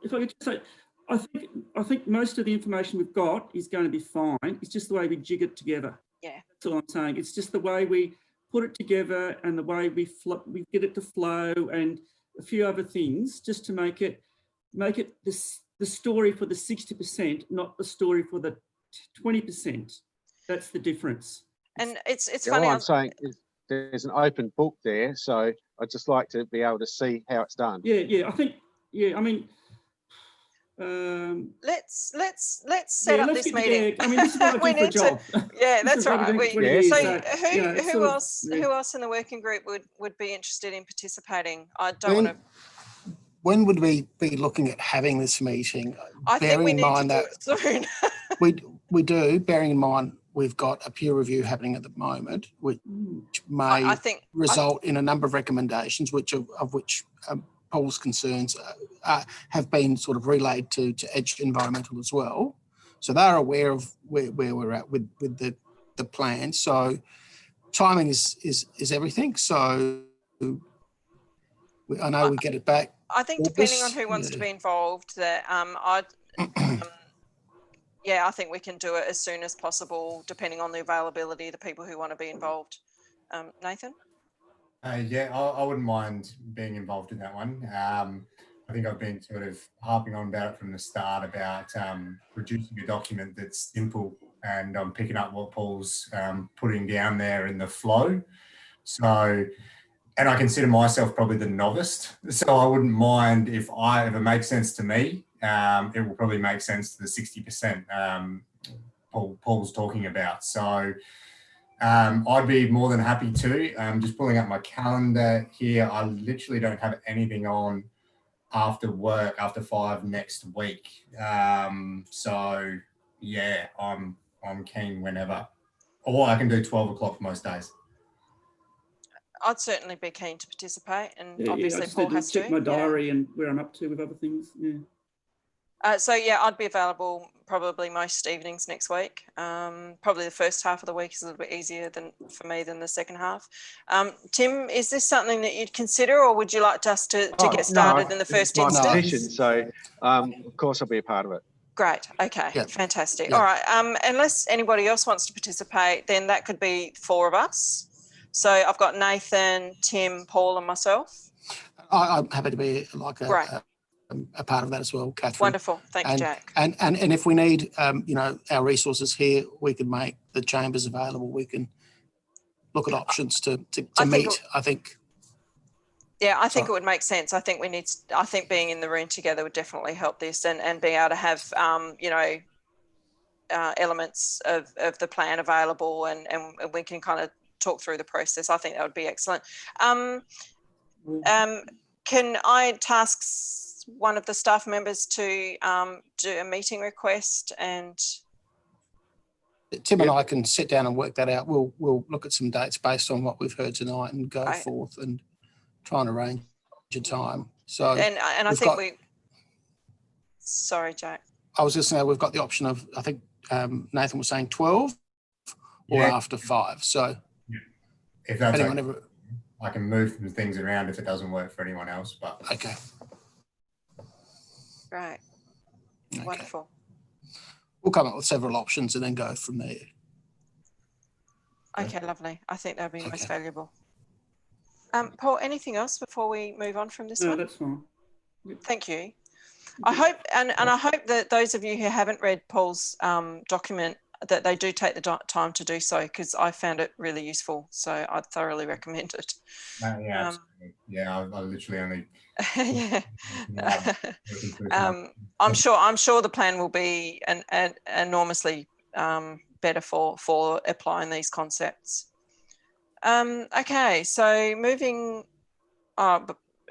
If I could just say, I think most of the information we've got is going to be fine. It's just the way we jig it together. Yeah, that's all I'm saying. It's just the way we put it together and the way we get it to flow, and a few other things, just to make it the story for the 60%, not the story for the 20%. That's the difference. And it's funny. All I'm saying is there's an open book there, so I'd just like to be able to see how it's done. Yeah, I think, I mean, Let's set up this meeting. I mean, this is what I We do for a need to- job. Yeah, This that's is what I right. do for 20 So years, who else in the working group would be interested in participating? I don't want to. When would we be looking at having this meeting? I think we need to do it soon. we do, bearing in mind we've got a peer review happening at the moment, which may result in a number of recommendations, which Paul's concerns have been sort of relayed to Edge Environmental as well. So they're aware of where we're at with the plan. So timing is everything. So I know we get it back. I think depending on who wants to be involved, that I think we can do it as soon as possible, depending on the availability of the people who want to be involved. Nathan? I wouldn't mind being involved in that one. I think I've been sort of harping on about it from the start about producing a document that's simple, and I'm picking up what Paul's putting down there in the flow. So, and I consider myself probably the novice, so I wouldn't mind if it makes sense to me. It will probably make sense to the 60% Paul's talking about. So I'd be more than happy to. Just pulling up my calendar here. I literally don't have anything on after work, after 5 next week. So yeah, I'm keen whenever. Or I can do 12 o'clock most days. I'd certainly be keen to participate, and obviously I just Paul need has to check to. my diary and where I'm up to with other things. I'd be available probably most evenings next week. Probably the first half of the week is a little bit easier for me than the second half. Tim, is this something that you'd consider, or would you like us to get started in the first instance? My position, so of course I'll be a part of it. Great. Okay. Yep. Fantastic. Yep. All right. Unless anybody else wants to participate, then that could be 4 of us. So I've got Nathan, Tim, Paul, and myself. I'm happy to be like a part of that as well, Catherine. Wonderful. Thank you, Jack. And if we need, our resources here, we can make the chambers available. We can look at options to meet, I think. Yeah, I think it would make sense. I think I think being in the room together would definitely help this, and being able to have, elements of the plan available, and we can kind of talk through the process. I think that would be excellent. Can I task one of the staff members to do a meeting request? And Tim and I can sit down and work that out. We'll look at some dates based on what we've heard tonight and go forth and try and arrange a time. So and I think sorry, Jack. I was just saying we've got the option of, I think Nathan was saying 12 or after 5. So if that's okay, I can move some things around if it doesn't work for anyone else. But okay. Right. Okay. Wonderful. We'll come up with several options and then go from there. Okay, lovely. I think that would be most valuable. Paul, anything else before we move on from this one? No, that's fine. Thank you. I hope, and I hope that those of you who haven't read Paul's document, that they do take the time to do so, because I found it really useful. So I thoroughly recommend it. Yeah, absolutely. Yeah, I literally only. Yeah. I'm sure the plan will be an enormously better for applying these concepts. Okay, so moving.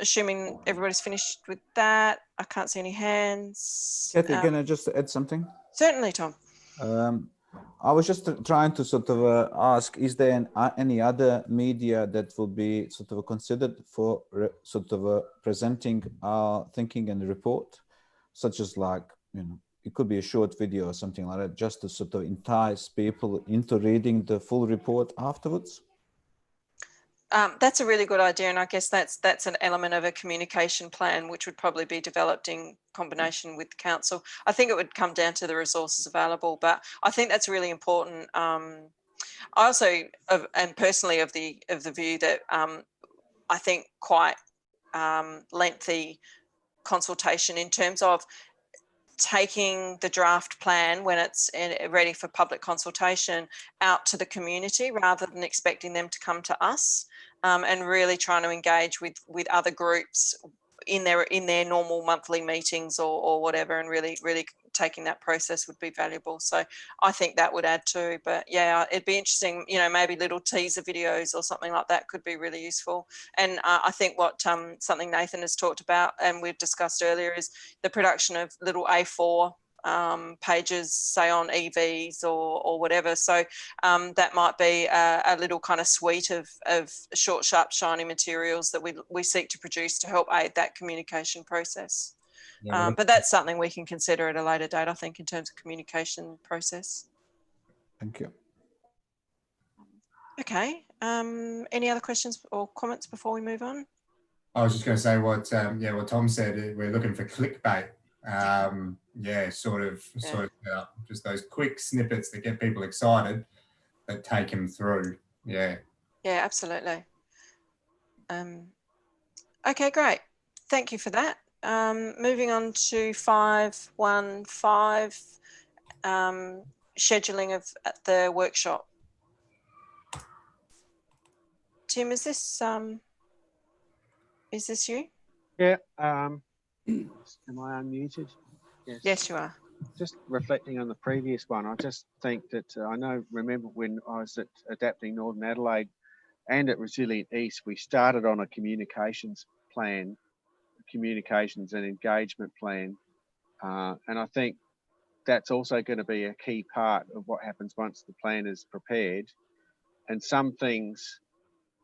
Assuming everybody's finished with that, I can't see any hands. Kathy, can I just add something? Certainly, Tom. I was just trying to sort of ask, is there any other media that will be sort of considered for presenting our thinking and report, such as it could be a short video or something like that, just to sort of entice people into reading the full report afterwards? That's a really good idea, and I guess that's an element of a communication plan, which would probably be developed in combination with the council. I think it would come down to the resources available, but I think that's really important. I also, and personally, of the view that I think quite lengthy consultation in terms of taking the draft plan when it's ready for public consultation out to the community rather than expecting them to come to us, and really trying to engage with other groups in their normal monthly meetings or whatever, and really taking that process would be valuable. So I think that would add too. But yeah, it'd be interesting, maybe little teaser videos or something like that could be really useful. And I think what something Nathan has talked about and we've discussed earlier is the production of little A4 pages, say on EVs or whatever. So that might be a little kind of suite of short, sharp, shiny materials that we seek to produce to help aid that communication process. Yeah, but that's something we can consider at a later date, I think, in terms of communication process. Thank you. Okay. Any other questions or comments before we move on? I was just going to say what Tom said. We're looking for clickbait. Sort of just those quick snippets that get people excited, that take them through. Yeah, absolutely. Okay, great. Thank you for that. Moving on to 5.1.5, scheduling of the workshop. Tim, is this you? Yeah. Am I unmuted? Yes, you are. Just reflecting on the previous one, I just think that remember when I was at Adapting Northern Adelaide and at Resilient East, we started on a communications and engagement plan. And I think that's also going to be a key part of what happens once the plan is prepared. And some things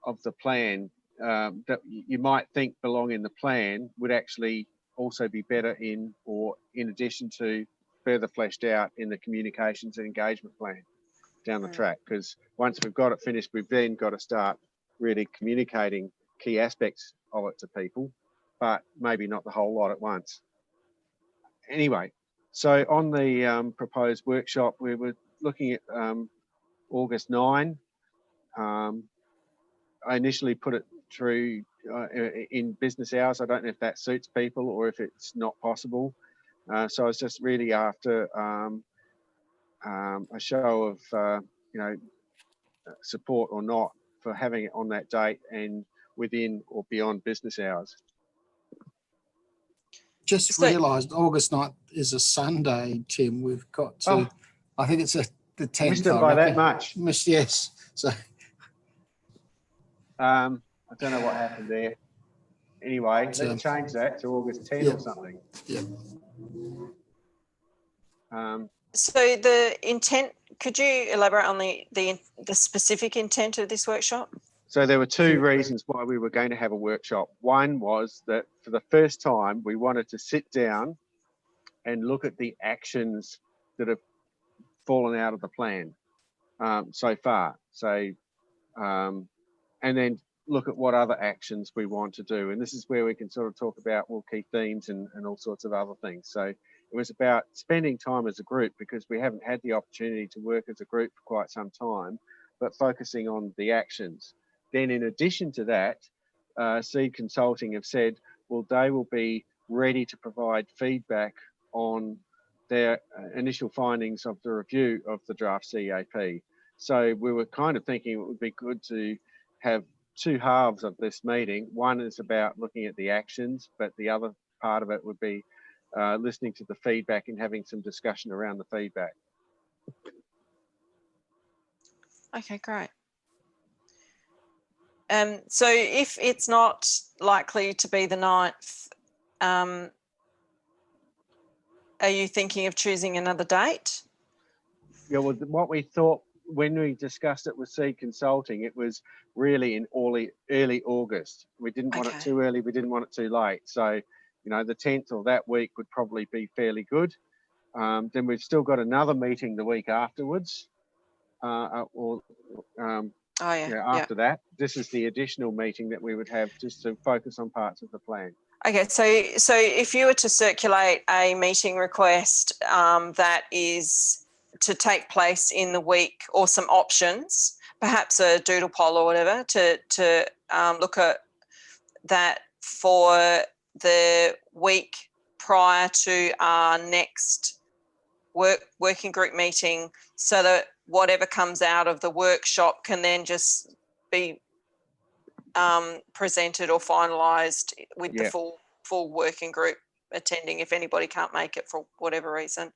of the plan that you might think belong in the plan would actually also be better in addition to further fleshed out in the communications and engagement plan down the track. Because once we've got it finished, we've then got to start really communicating key aspects of it to people, but maybe not the whole lot at once. Anyway, so on the proposed workshop, we were looking at August 9. I initially put it through in business hours. I don't know if that suits people or if it's not possible. So I was just really after a show of support or not for having it on that date and within or beyond business hours. Just realised August 9th is a Sunday, Tim. We've got to, I think it's the 10th. Missed it by that much. Yes. So. I don't know what happened there. Anyway, let's change that to August 10 or something. Yeah. So the intent, could you elaborate on the specific intent of this workshop? So there were two reasons why we were going to have a workshop. One was that for the first time, we wanted to sit down and look at the actions that have fallen out of the plan so far. So, and then look at what other actions we want to do. And this is where we can sort of talk about key themes and all sorts of other things. So it was about spending time as a group, because we haven't had the opportunity to work as a group for quite some time, but focusing on the actions. Then in addition to that, Seed Consulting have said, well, they will be ready to provide feedback on their initial findings of the review of the draft CAP. So we were kind of thinking it would be good to have two halves of this meeting. One is about looking at the actions, but the other part of it would be listening to the feedback and having some discussion around the feedback. Okay, great. So if it's not likely to be the 9th, are you thinking of choosing another date? Yeah, well, what we thought when we discussed it with Seed Consulting, it was really in early August. We didn't want it too early, we didn't want it too late. So, the 10th or that week would probably be fairly good. Then we've still got another meeting the week afterwards. After that, this is the additional meeting that we would have just to focus on parts of the plan. Okay, so if you were to circulate a meeting request that is to take place in the week, or some options, perhaps a doodle poll or whatever, to look at that for the week prior to our next working group meeting, so that whatever comes out of the workshop can then just be presented or finalised with the full full working group attending if anybody can't make it for whatever reason.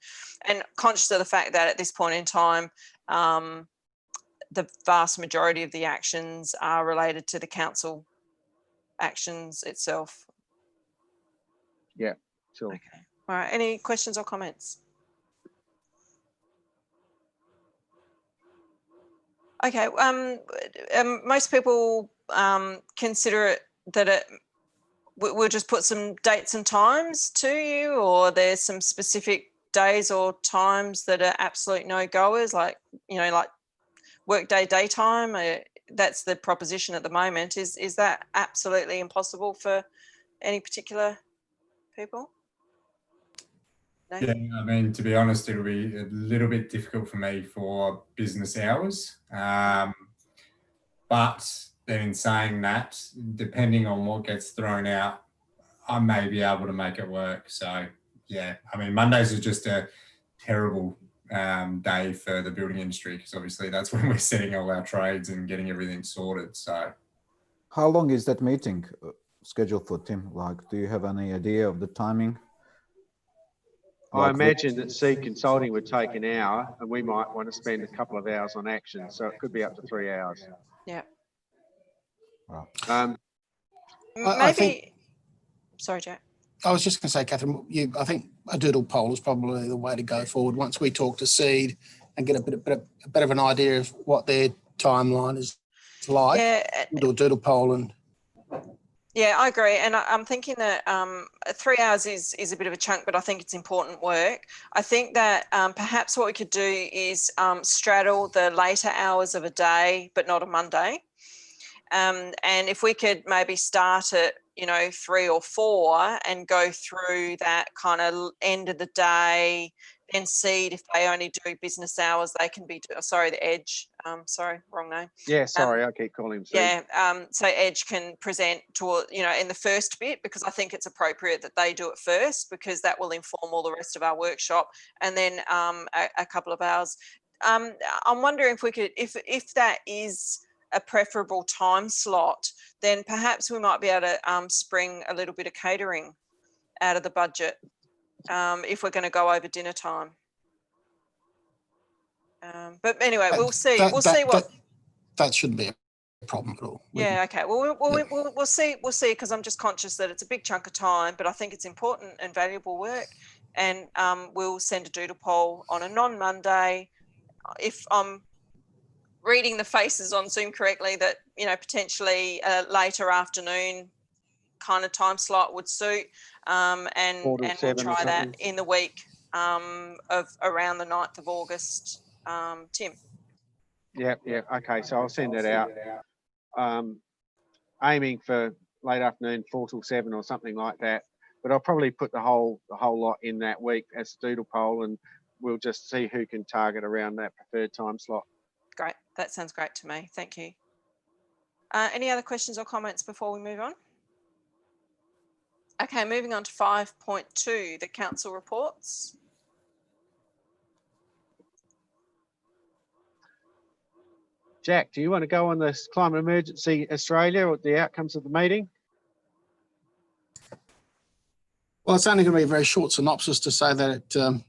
And conscious of the fact that at this point in time, the vast majority of the actions are related to the council actions itself. Yeah, sure. Okay. All right. Any questions or comments? Okay. Most people consider it that we'll just put some dates and times to you, or there's some specific days or times that are absolute no-goers, like, you know, like workday daytime. That's the proposition at the moment. Is that absolutely impossible for any particular people? No? Yeah, I mean, to be honest, it'll be a little bit difficult for me for business hours. But then in saying that, depending on what gets thrown out, I may be able to make it work. So yeah, I mean, Mondays are just a terrible day for the building industry, because obviously that's when we're setting all our trades and getting everything sorted. So how long is that meeting scheduled for, Tim? Like, do you have any idea of the timing? I imagine that Seed Consulting would take an hour, and we might want to spend a couple of hours on action, so it could be up to 3 hours. Yeah. Wow. I think, sorry, Jack. I was just going to say, Catherine, I think a doodle poll is probably the way to go forward. Once we talk to Seed and get a bit of an idea of what their timeline is like, we'll do a doodle poll. And yeah, I agree. And I'm thinking that 3 hours is a bit of a chunk, but I think it's important work. I think that perhaps what we could do is straddle the later hours of a day, but not a Monday. And if we could maybe start at, 3 or 4 and go through that kind of end of the day, then Seed, if they only do business hours, they can be, the Edge, sorry, wrong name. Yeah, sorry, I keep calling him Seed. Yeah, so Edge can present to, in the first bit, because I think it's appropriate that they do it first, because that will inform all the rest of our workshop, and then a couple of hours. I'm wondering if we could, if that is a preferable time slot, then perhaps we might be able to spring a little bit of catering out of the budget if we're going to go over dinner time. But anyway, we'll see. That shouldn't be a problem at all. Yeah. Okay. Well, we'll see. We'll see, because I'm just conscious that it's a big chunk of time, but I think it's important and valuable work. And we'll send a doodle poll on a non-Monday. If I'm reading the faces on Zoom correctly, that potentially a later afternoon kind of time slot would suit, and we'll try that in the week of around the 9th of August. Tim. Yeah. Okay, so I'll send that out. Aiming for late afternoon, 4 till 7 or something like that. But I'll probably put the whole lot in that week as a doodle poll, and we'll just see who can target around that preferred time slot. Great. That sounds great to me. Thank you. Any other questions or comments before we move on? Okay, moving on to 5.2, the council reports. Jack, do you want to go on this Climate Emergency Australia, or the outcomes of the meeting? Well, it's only going to be a very short synopsis to say that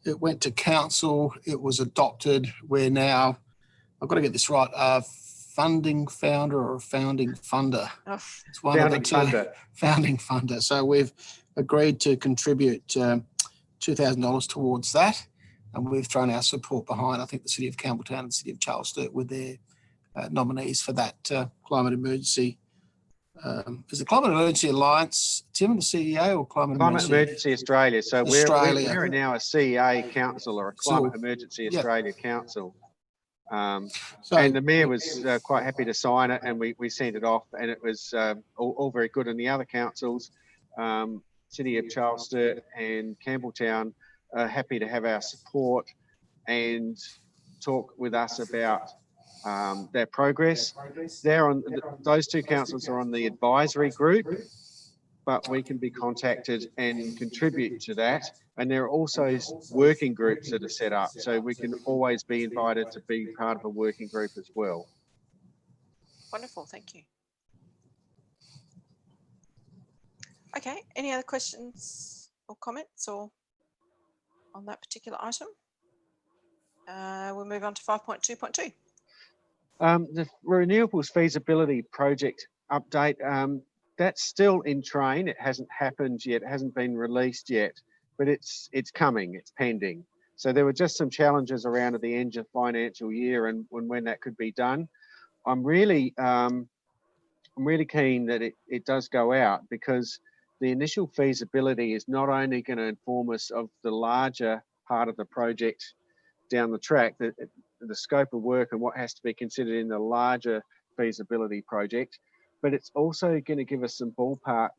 it went to council, it was adopted. We're now, I've got to get this right, funding founder or founding funder. Oh, it's one of the two. Founding funder. So we've agreed to contribute $2,000 towards that, and we've thrown our support behind, I think, the City of Campbelltown and the City of Charles Sturt with their nominees for that climate emergency. Is the Climate Emergency Alliance, Tim, the CEO, or Climate Emergency Australia. So we're now a CEA council, or a Climate Emergency Australia council. And the Mayor was quite happy to sign it, and we sent it off, and it was all very good. And the other councils, City of Charles Sturt and Campbelltown, are happy to have our support and talk with us about their progress. Those two councils are on the advisory group, but we can be contacted and contribute to that. And there are also working groups that are set up, so we can always be invited to be part of a working group as well. Wonderful, thank you. Okay, any other questions or comments or on that particular item? We'll move on to 5.2.2. The renewables feasibility project update, that's still in train. It hasn't happened yet. It hasn't been released yet, but it's coming. It's pending. So there were just some challenges around at the end of financial year and when that could be done. I'm really keen that it does go out, because the initial feasibility is not only going to inform us of the larger part of the project down the track, the scope of work and what has to be considered in the larger feasibility project, but it's also going to give us some ballpark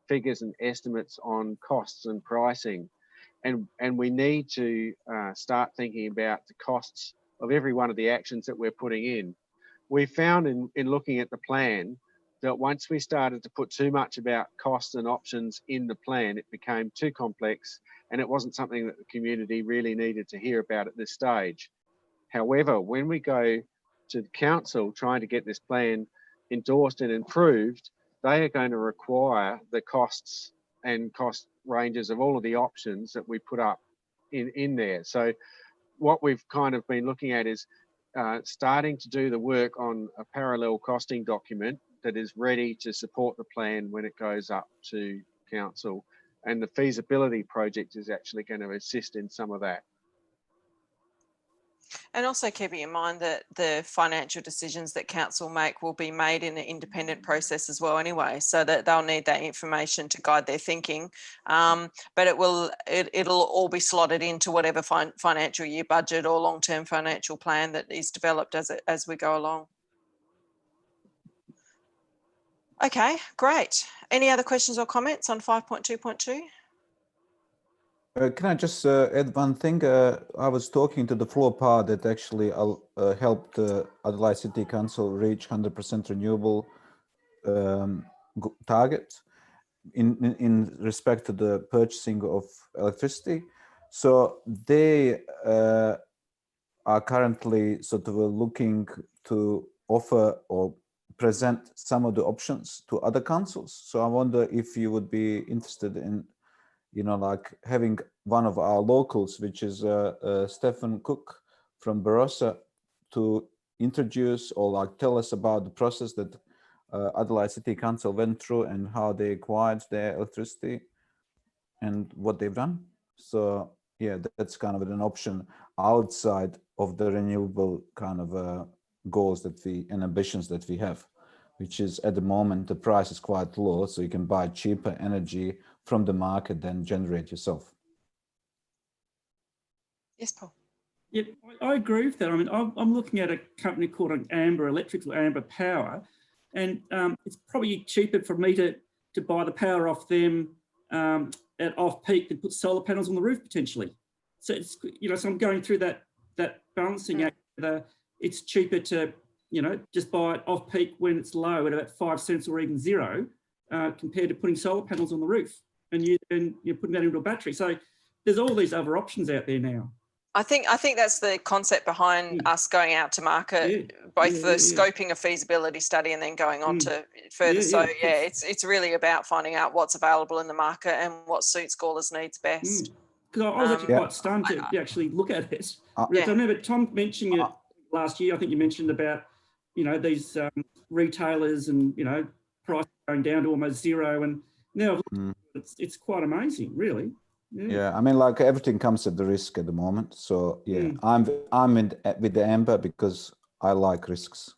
figures and estimates on costs and pricing. And we need to start thinking about the costs of every one of the actions that we're putting in. We found in looking at the plan that once we started to put too much about costs and options in the plan, it became too complex, and it wasn't something that the community really needed to hear about at this stage. However, when we go to the council trying to get this plan endorsed and improved, they are going to require the costs and cost ranges of all of the options that we put up in there. So what we've kind of been looking at is starting to do the work on a parallel costing document that is ready to support the plan when it goes up to council. And the feasibility project is actually going to assist in some of that. And also keeping in mind that the financial decisions that council make will be made in an independent process as well anyway, so that they'll need that information to guide their thinking. But it'll all be slotted into whatever financial year budget or long-term financial plan that is developed as we go along. Okay, great. Any other questions or comments on 5.2.2? Can I just add one thing? I was talking to the floor part that actually helped Adelaide City Council reach 100% renewable target in respect to the purchasing of electricity. So they are currently sort of looking to offer or present some of the options to other councils. So I wonder if you would be interested in, you know, like having one of our locals, which is Stephen Cook from Barossa, to introduce or like tell us about the process that Adelaide City Council went through and how they acquired their electricity and what they've done. So yeah, that's kind of an option outside of the renewable kind of goals that we and ambitions that we have, which is at the moment the price is quite low, so you can buy cheaper energy from the market than generate yourself. Yes, Paul. Yeah, I agree with that. I mean, I'm looking at a company called Amber Electrical, Amber Power, and it's probably cheaper for me to buy the power off them at off-peak than put solar panels on the roof potentially. So it's, you know, so I'm going through that balancing act. It's cheaper to, you know, just buy it off-peak when it's low at about 5 cents or even zero, compared to putting solar panels on the roof and you're putting that into a battery. So there's all these other options out there now. I think that's the concept behind us going out to market, both the scoping of feasibility study and then going on to further. It's really about finding out what's available in the market and what suits Gawler's needs best. Because I was actually quite stunned to actually look at it. I remember Tom mentioning it last year. I think you mentioned about, you know, these retailers and, you know, price going down to almost zero, and now it's quite amazing, really. Yeah, I mean, like everything comes at the risk at the moment. So yeah, I'm with the Amber because I like risks,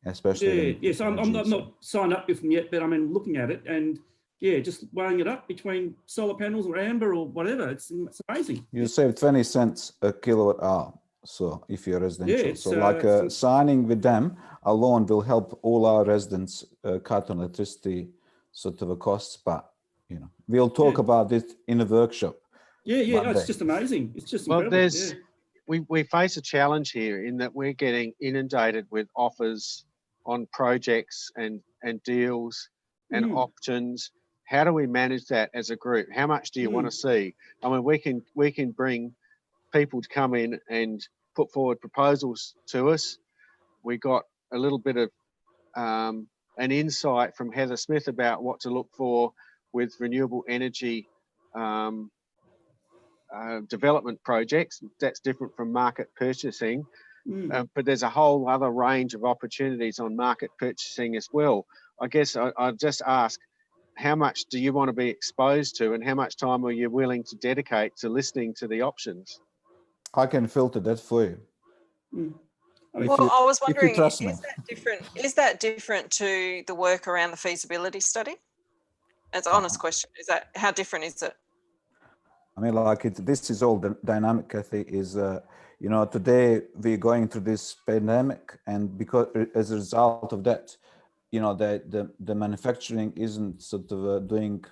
especially. Yes, I'm not signed up with them yet, but I mean, looking at it and just weighing it up between solar panels or Amber or whatever, it's amazing. You save 20 cents a kilowatt hour. So if you're residential, so signing with them alone will help all our residents cut on electricity sort of a costs, but you know, we'll talk about it in a workshop. No, it's just amazing. It's just incredible. We face a challenge here in that we're getting inundated with offers on projects and deals and options. How do we manage that as a group? How much do you want to see? I mean, we can bring people to come in and put forward proposals to us. We got a little bit of an insight from Heather Smith about what to look for with renewable energy development projects. That's different from market purchasing. But there's a whole other range of opportunities on market purchasing as well. I guess I'd just ask, how much do you want to be exposed to, and how much time are you willing to dedicate to listening to the options? I can filter that for you. Well, I was wondering, trust me. is that different to the work around the feasibility study? It's an honest question. How different is it? I mean, like this is all the dynamic, Kathy, is, you know, today we're going through this pandemic, and because as a result of that, you know, the manufacturing isn't sort of doing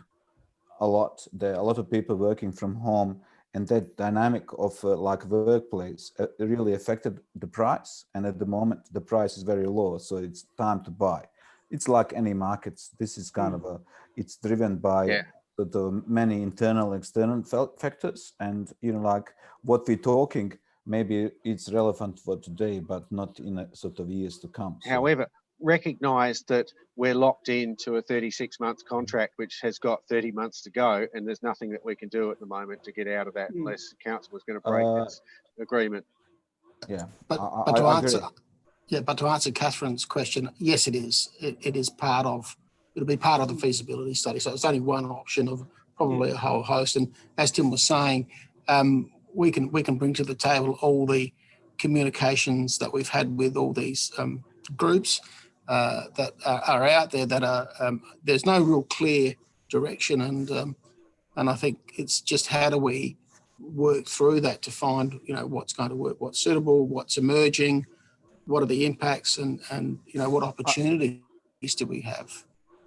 a lot. There are a lot of people working from home, and that dynamic of like workplace really affected the price. And at the moment, the price is very low, so it's time to buy. It's like any markets. This is kind of it's driven by the many internal, external factors, and you know, like what we're talking, maybe it's relevant for today, but not in a sort of years to come. So. However, recognise that we're locked into a 36-month contract, which has got 30 months to go, and there's nothing that we can do at the moment to get out of that unless the council was going to break its agreement. Yeah, but to answer Catherine's question, yes, it is. It is part of. It'll be part of the feasibility study. So it's only one option of probably a whole host. And as Tim was saying, we can bring to the table all the communications that we've had with all these groups that are out there that are there's no real clear direction, and I think it's just how do we work through that to find, you know, what's going to work, what's suitable, what's emerging, what are the impacts, and you know, what opportunities do we have.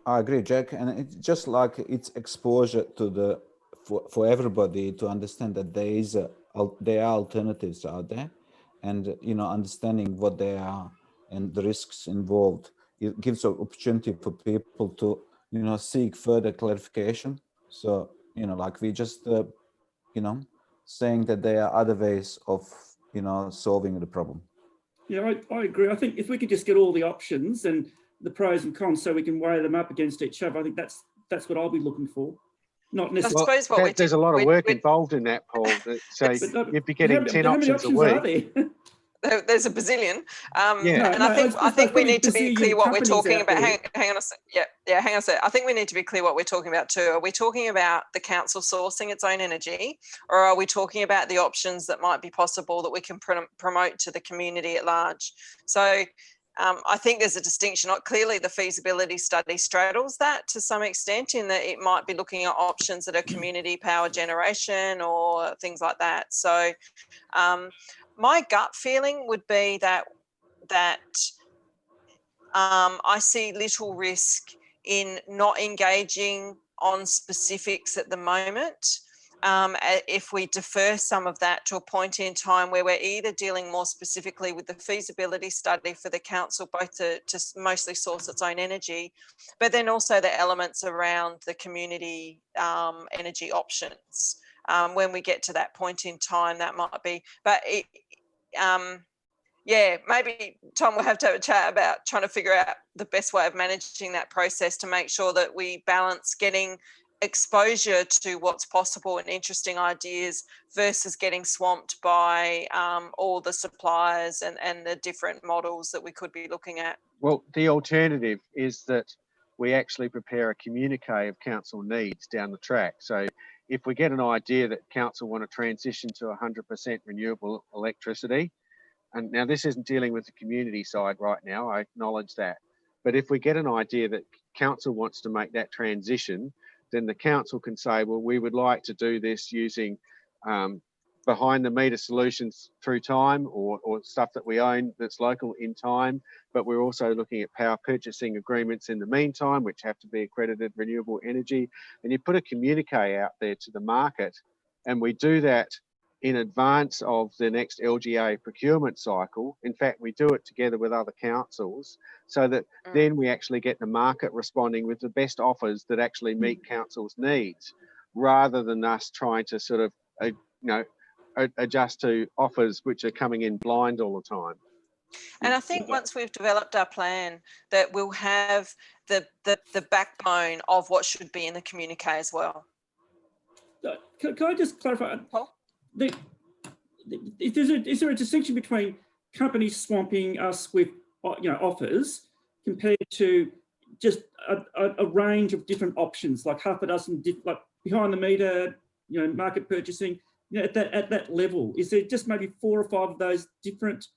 I agree, Jack, and it's just like it's exposure to the for everybody to understand that there are alternatives out there, and you know, understanding what they are and the risks involved. It gives an opportunity for people to, you know, seek further clarification. So you know, like we just you know, saying that there are other ways of, you know, solving the problem. Yeah, I agree. I think if we could just get all the options and the pros and cons so we can weigh them up against each other, I think that's what I'll be looking for. Not necessarily. Well, there's a lot of work involved in that, Paul. So you'd be getting 10 options a week. There's a bazillion, yeah. and I think we need to be clear what we're talking about. Hang on a sec. Hang on a sec. I think we need to be clear what we're talking about too. Are we talking about the council sourcing its own energy, or are we talking about the options that might be possible that we can promote to the community at large? So I think there's a distinction. Clearly, the feasibility study straddles that to some extent, in that it might be looking at options that are community power generation or things like that. So my gut feeling would be that I see little risk in not engaging on specifics at the moment. If we defer some of that to a point in time where we're either dealing more specifically with the feasibility study for the council, both to mostly source its own energy, but then also the elements around the community energy options. When we get to that point in time, that might be, but yeah, maybe Tom will have to have a chat about trying to figure out the best way of managing that process to make sure that we balance getting exposure to what's possible and interesting ideas versus getting swamped by all the suppliers and the different models that we could be looking at. Well, the alternative is that we actually prepare a communique of council needs down the track. So if we get an idea that council want to transition to 100% renewable electricity, and now this isn't dealing with the community side right now, I acknowledge that. But if we get an idea that council wants to make that transition, then the council can say, well, we would like to do this using behind the meter solutions through time, or stuff that we own that's local in time, but we're also looking at power purchasing agreements in the meantime, which have to be accredited renewable energy. And you put a communique out there to the market, and we do that in advance of the next LGA procurement cycle. In fact, we do it together with other councils, so that then we actually get the market responding with the best offers that actually meet councils' needs, rather than us trying to sort of, adjust to offers which are coming in blind all the time. And I think once we've developed our plan, that we'll have the backbone of what should be in the communique as well. Can I just clarify? Paul? Is there a distinction between companies swamping us with offers compared to just a range of different options, like half a dozen, like behind the meter, market purchasing, at that level? Is there just maybe 4 or 5 of those different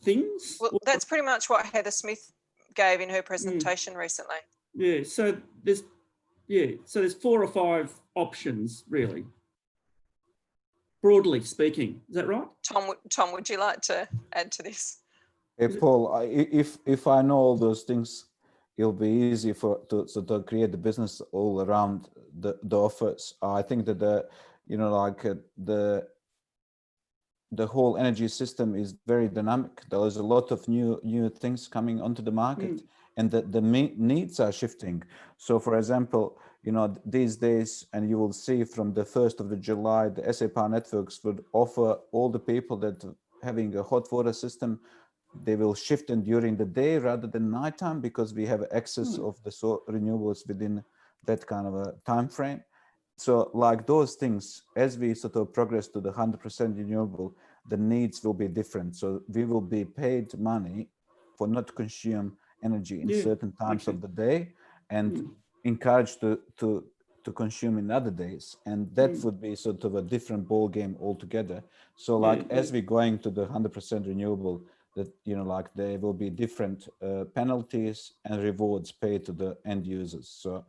things? Well, that's pretty much what Heather Smith gave in her presentation recently. Yeah. So there's 4 or 5 options, really, broadly speaking. Is that right? Tom, would you like to add to this? Hey, Paul, if I know all those things, it'll be easy to create the business all around the offers. I think that the whole energy system is very dynamic. There is a lot of new things coming onto the market, and the needs are shifting. So, for example, these days, and you will see from the 1st of July, the SA Power Networks would offer all the people that having a hot water system, they will shift in during the day rather than nighttime, because we have access of the renewables within that kind of a time frame. So like those things, as we sort of progress to the 100% renewable, the needs will be different. So we will be paid money for not consume energy in certain times of the day, and encouraged to consume in other days. And that would be sort of a different ball game altogether. So like as we're going to the 100% renewable, that like there will be different penalties and rewards paid to the end users. So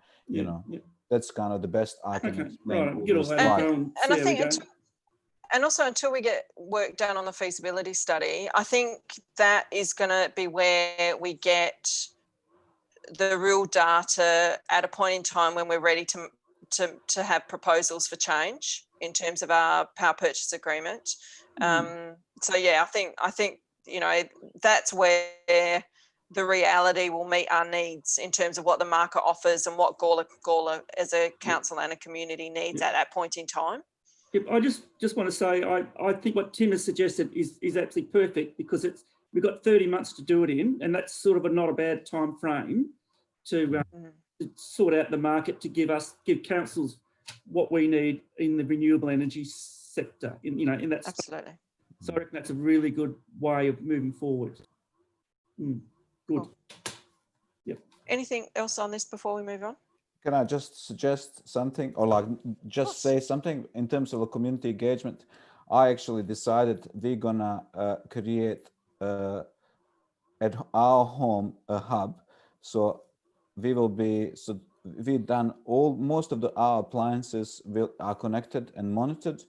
that's kind of the best I can explain. Right, get all that going. And I think and also until we get work done on the feasibility study, I think that is going to be where we get the real data at a point in time when we're ready to have proposals for change in terms of our power purchase agreement. So yeah, I think that's where the reality will meet our needs in terms of what the market offers and what Gawler as a council and a community needs at that point in time. I just want to say I think what Tim has suggested is absolutely perfect, because we've got 30 months to do it in, and that's sort of not a bad time frame to sort out the market, to give councils what we need in the renewable energy sector. In that absolutely. So I reckon that's a really good way of moving forward. Good. Cool. Yep. Anything else on this before we move on? Can I just suggest something, or like just say something in terms of a community engagement? I actually decided we're gonna create at our home a hub. So we will be, so we've done most of our appliances are connected and monitored,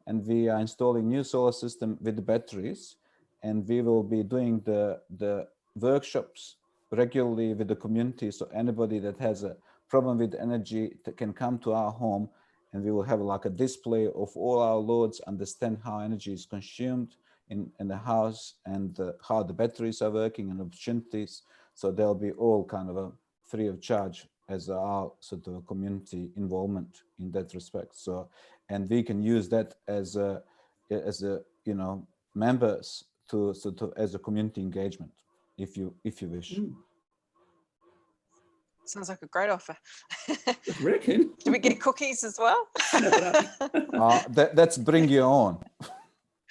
and we are installing new solar system with the batteries, and we will be doing the workshops regularly with the community. So anybody that has a problem with energy can come to our home, and we will have like a display of all our loads, understand how energy is consumed in the house, and how the batteries are working and opportunities. So they'll be all kind of free of charge as our sort of community involvement in that respect. So, and we can use that as a members to sort of as a community engagement, if you wish. Sounds like a great offer. I reckon. Do we get cookies as well? That's bring your own.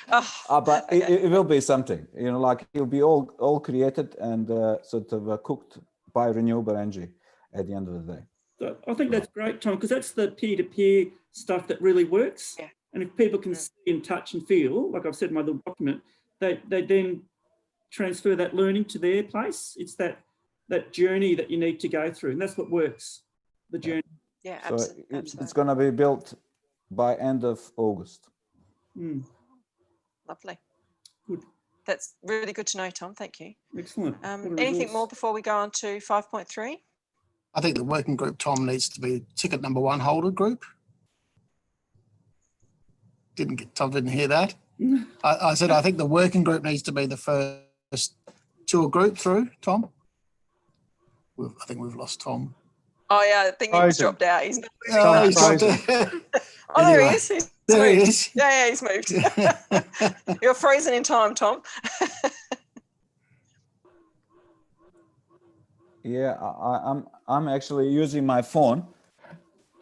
But okay. it will be something, like it'll be all created and sort of cooked by renewable energy at the end of the day. So I think that's great, Tom, because that's the peer-to-peer stuff that really works. Yeah. And if people can see and touch and feel, like I've said in my little document, they then transfer that learning to their place. It's that journey that you need to go through, and that's what works, the journey. Yeah, so absolutely. It's going to be built by end of August. Lovely. Good. That's really good to know, Tom. Thank you. Excellent. Anything more before we go on to 5.3? I think the working group, Tom, needs to be ticket number 1 holder group. Tom didn't hear that. I said I think the working group needs to be the first tour group through, Tom. I think we've lost Tom. Oh yeah, I think he's dropped out. He's dropped out. Oh, there he is. There he is. Yeah, he's moved. You're frozen in time, Tom. Yeah, I'm actually using my phone.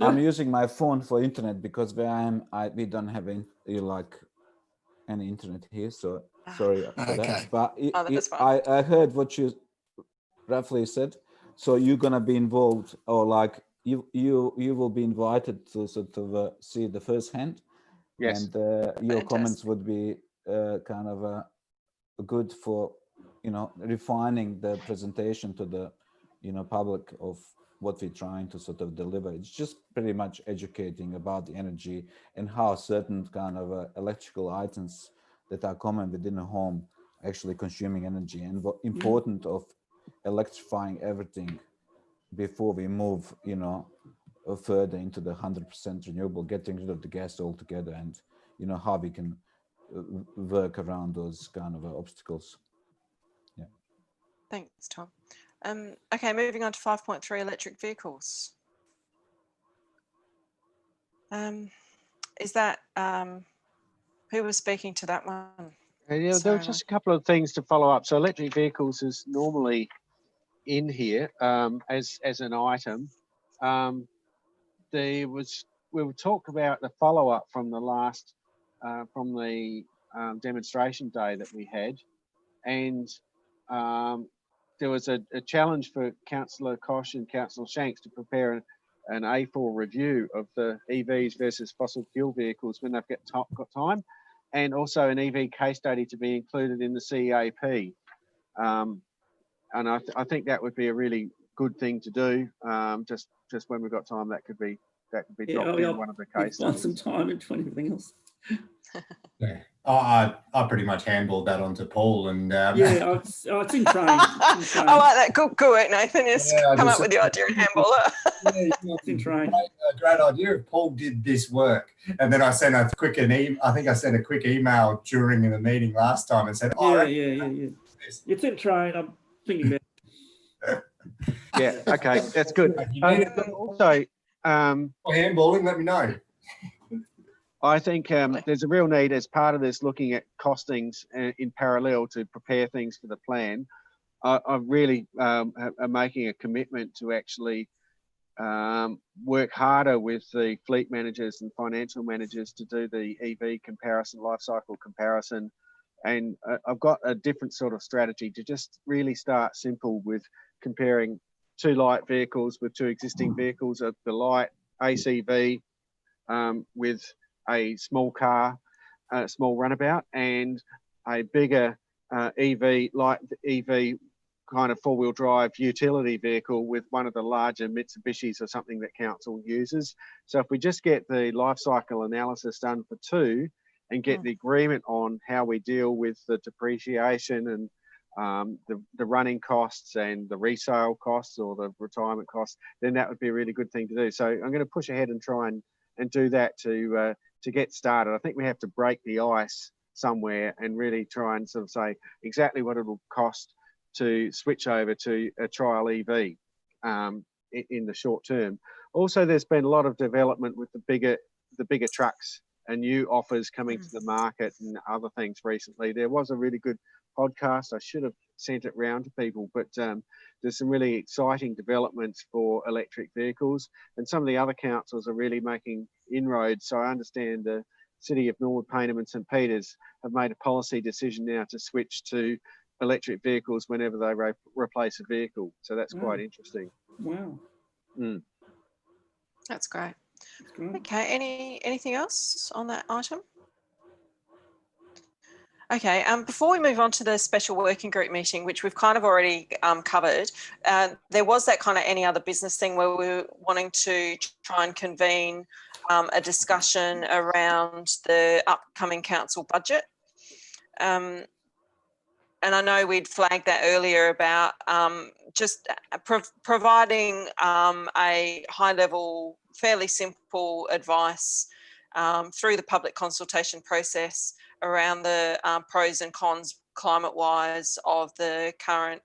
I'm using my phone for internet because where we don't have any internet here, so sorry for Okay. that. But that's fine. I heard what you roughly said. So you're gonna be involved, or like you will be invited to sort of see the first hand, Yes. and your Fantastic. comments would be kind of good for refining the presentation to the public of what we're trying to sort of deliver. It's just pretty much educating about the energy and how certain kind of electrical items that are common within a home actually consuming energy, and what important of electrifying everything before we move further into the 100% renewable, getting rid of the gas altogether, and how we can work around those kind of obstacles. Yeah. Thanks, Tom. Okay, moving on to 5.3 electric vehicles. Is that who was speaking to that one? Yeah, there were just a couple of things to follow up. So electric vehicles is normally in here as an item. We will talk about the follow up from the last from the demonstration day that we had, and there was a challenge for Councillor Kosh and Councillor Shanks to prepare an A4 review of the EVs versus fossil fuel vehicles when they've got time, and also an EV case study to be included in the CAP. And I think that would be a really good thing to do. Just when we've got time, that could be dropped in one of the case studies. studies. Some time and everything else. Yeah. I pretty much handballed that onto Paul, and yeah, it's in train. I like that. Good work, Nathan. Yes, come up with the idea and handball it. It's in train. A great idea if Paul did this work. And then I sent I think I sent a quick email during the meeting last time and said, yeah. It's in train. I'm thinking about Yeah, okay, that's good. Also, handballing, let me know. I think there's a real need as part of this looking at costings in parallel to prepare things for the plan. I really am making a commitment to actually work harder with the fleet managers and financial managers to do the EV comparison, life cycle comparison. And I've got a different sort of strategy to just really start simple with comparing two light vehicles with two existing vehicles, the light ACV with a small car, small runabout, and a bigger light EV kind of four-wheel drive utility vehicle with one of the larger Mitsubishis or something that council uses. So if we just get the life cycle analysis done for two and get the agreement on how we deal with the depreciation and the running costs and the resale costs or the retirement costs, then that would be a really good thing to do. So I'm going to push ahead and try and do that to get started. I think we have to break the ice somewhere and really try and sort of say exactly what it will cost to switch over to a trial EV in the short term. Also, there's been a lot of development with the bigger trucks and new offers coming to the market and other things recently. There was a really good podcast. I should have sent it round to people, but there's some really exciting developments for electric vehicles, and some of the other councils are really making inroads. So I understand the City of Norwood, Payneham and St Peters have made a policy decision now to switch to electric vehicles whenever they replace a vehicle. So that's quite interesting. Wow. That's great. Okay, anything else on that item? Okay, before we move on to the special working group meeting, which we've kind of already covered, there was that kind of any other business thing where we were wanting to try and convene a discussion around the upcoming council budget. And I know we'd flagged that earlier about just providing a high level, fairly simple advice through the public consultation process around the pros and cons climate-wise of the current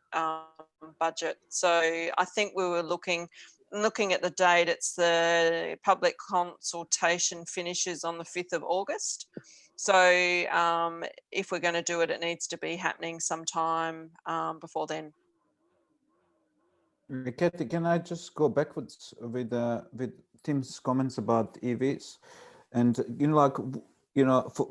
budget. So I think we were looking at the date, it's the public consultation finishes on the 5th of August. So if we're going to do it, it needs to be happening sometime before then. Kathy, can I just go backwards with Tim's comments about EVs? And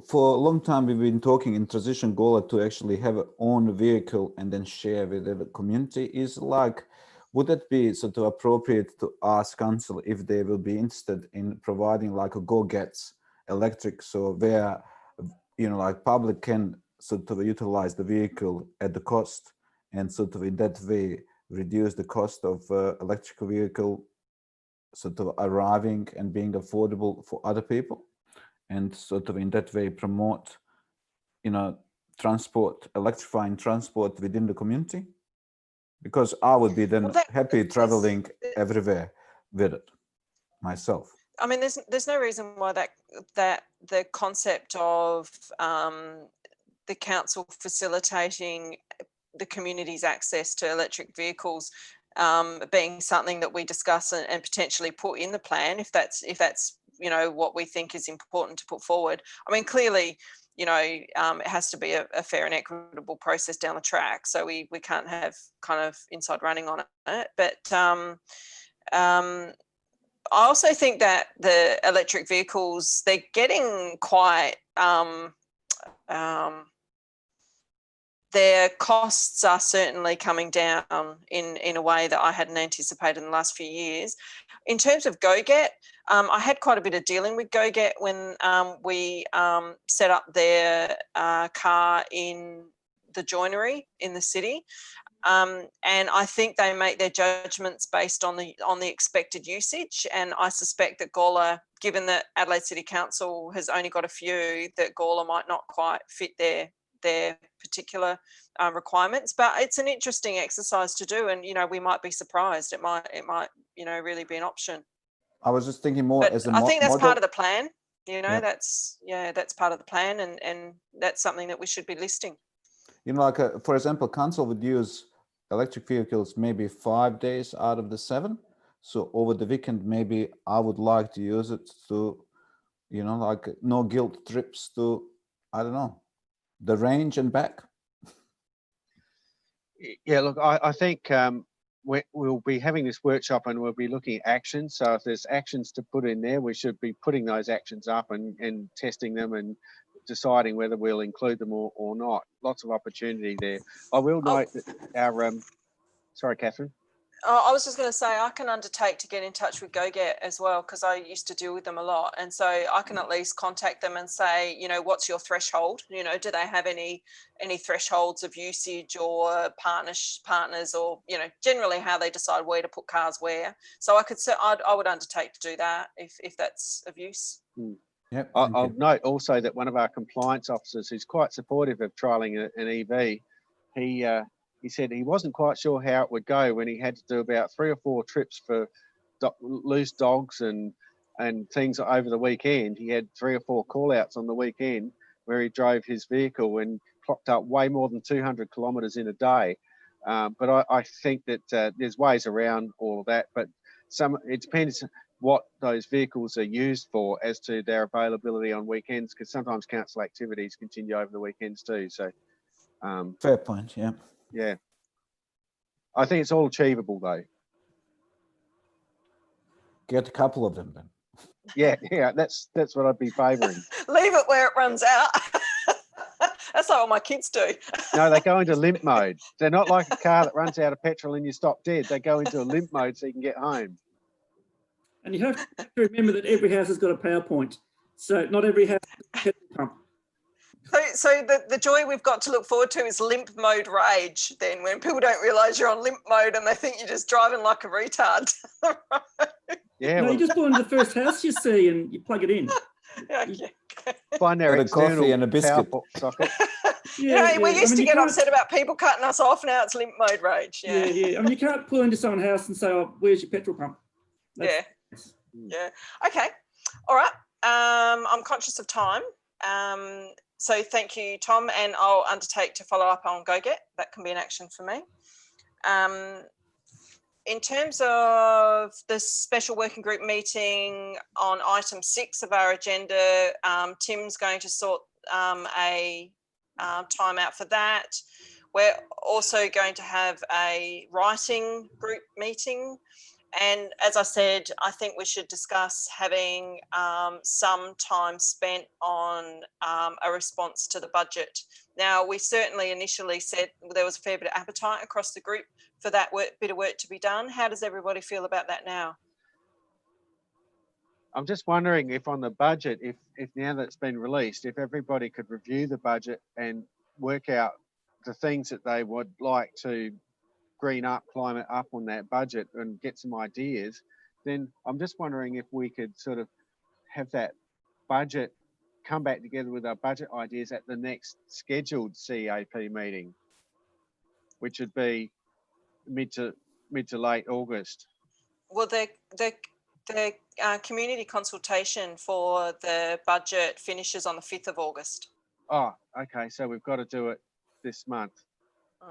for a long time we've been talking in transition Gola to actually have an own vehicle and then share with the community. Is like, would it be sort of appropriate to ask council if they will be interested in providing like a GoGets electric, so where like public can sort of utilize the vehicle at the cost, and sort of in that way reduce the cost of electric vehicle sort of arriving and being affordable for other people, and sort of in that way promote transport, electrifying transport within the community, because I would be then happy traveling everywhere with it myself. I mean, there's no reason why that the concept of the council facilitating the community's access to electric vehicles being something that we discuss and potentially put in the plan, if that's what we think is important to put forward. I mean, clearly, it has to be a fair and equitable process down the track, so we can't have kind of inside running on it. But I also think that the electric vehicles, they're getting quite their costs are certainly coming down in a way that I hadn't anticipated in the last few years. In terms of GoGet, I had quite a bit of dealing with GoGet when we set up their car in the joinery in the city. And I think they make their judgments based on the expected usage. And I suspect that Gawler, given that Adelaide City Council has only got a few, that Gawler might not quite fit their particular requirements. But it's an interesting exercise to do, and we might be surprised. It might really be an option. I was just thinking more as a I think that's model. part of the plan. Yeah. That's part of the plan, and that's something that we should be listing. Like for example, council would use electric vehicles maybe 5 days out of the 7. So over the weekend, maybe I would like to use it to, like no guilt trips to, I don't know, the range and back. Yeah, look, I think we'll be having this workshop and we'll be looking at actions. So if there's actions to put in there, we should be putting those actions up and testing them and deciding whether we'll include them or not. Lots of opportunity there. I will note that our sorry, Catherine. I was just going to say, I can undertake to get in touch with GoGet as well, because I used to deal with them a lot, and so I can at least contact them and say, what's your threshold? Do they have any thresholds of usage or partners, or generally how they decide where to put cars where? So I would undertake to do that if that's of use. Yep, I'll note also that one of our compliance officers, who's quite supportive of trialling an EV, he said he wasn't quite sure how it would go when he had to do about 3 or 4 trips for loose dogs and things over the weekend. He had 3 or 4 call-outs on the weekend where he drove his vehicle and clocked up way more than 200 kilometres in a day. But I think that there's ways around all of that, but it depends what those vehicles are used for as to their availability on weekends, because sometimes council activities continue over the weekends too. So fair point. Yeah. Yeah, I think it's all achievable though. Get a couple of them then. Yeah, that's what I'd be favouring. Leave it where it runs out. That's like what my kids do. No, they go into limp mode. They're not like a car that runs out of petrol and you stop dead. They go into a limp mode so you can get home. And you have to remember that every house has got a power point. So not every house has a petrol pump. So the joy we've got to look forward to is limp mode rage, then, when people don't realise you're on limp mode and they think you're just driving like a retard. Yeah, no, you just go into the first house you see and you plug it in. Okay. Find their external coffee and a biscuit power socket. We used to get upset about people cutting us off. Now it's limp mode rage. Yeah. I mean, you can't pull into someone's house and say, "Oh, where's your petrol pump?" Yeah. Okay. All right. I'm conscious of time. So thank you, Tom, and I'll undertake to follow up on GoGet. That can be an action for me. In terms of the special working group meeting on item 6 of our agenda, Tim's going to sort a time out for that. We're also going to have a writing group meeting. And as I said, I think we should discuss having some time spent on a response to the budget. Now, we certainly initially said there was a fair bit of appetite across the group for that bit of work to be done. How does everybody feel about that now? I'm just wondering if on the budget, if now that it's been released, if everybody could review the budget and work out the things that they would like to green up, climate up on that budget and get some ideas, then I'm just wondering if we could sort of have that budget come back together with our budget ideas at the next scheduled CAP meeting, which would be mid to late August. Well, the community consultation for the budget finishes on the 5th of August. Oh, okay. So we've got to do it this month.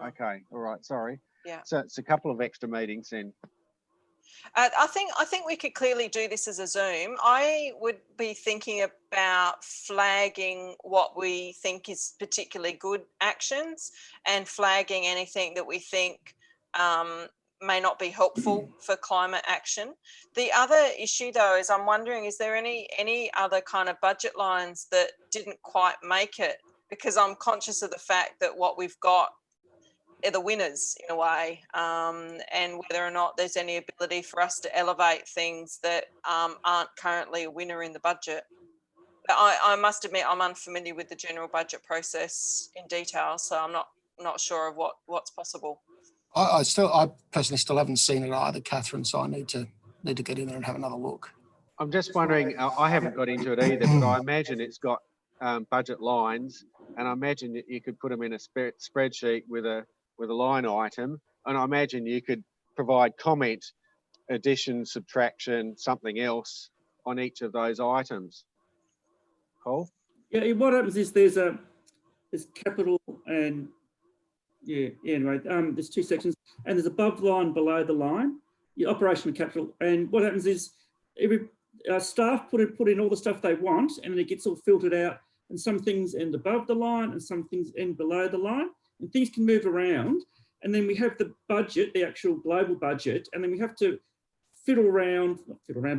Okay. All right. Sorry. Yeah. So it's a couple of extra meetings then. I think we could clearly do this as a Zoom. I would be thinking about flagging what we think is particularly good actions and flagging anything that we think may not be helpful for climate action. The other issue though is I'm wondering, is there any other kind of budget lines that didn't quite make it? Because I'm conscious of the fact that what we've got are the winners in a way, and whether or not there's any ability for us to elevate things that aren't currently a winner in the budget. But I must admit I'm unfamiliar with the general budget process in detail, so I'm not sure of what's possible. I personally still haven't seen it either, Catherine, so I need to get in there and have another look. I'm just wondering, I haven't got into it either, but I imagine it's got budget lines, and I imagine that you could put them in a spreadsheet with a line item, and I imagine you could provide comment, addition, subtraction, something else on each of those items. Cole? Yeah, what happens is there's capital and anyway, there's two sections, and there's above the line, below the line, your operational capital. And what happens is every staff put in all the stuff they want, and then it gets all filtered out, and some things end above the line and some things end below the line, and things can move around. And then we have the budget, the actual global budget, and then we have to not fiddle around,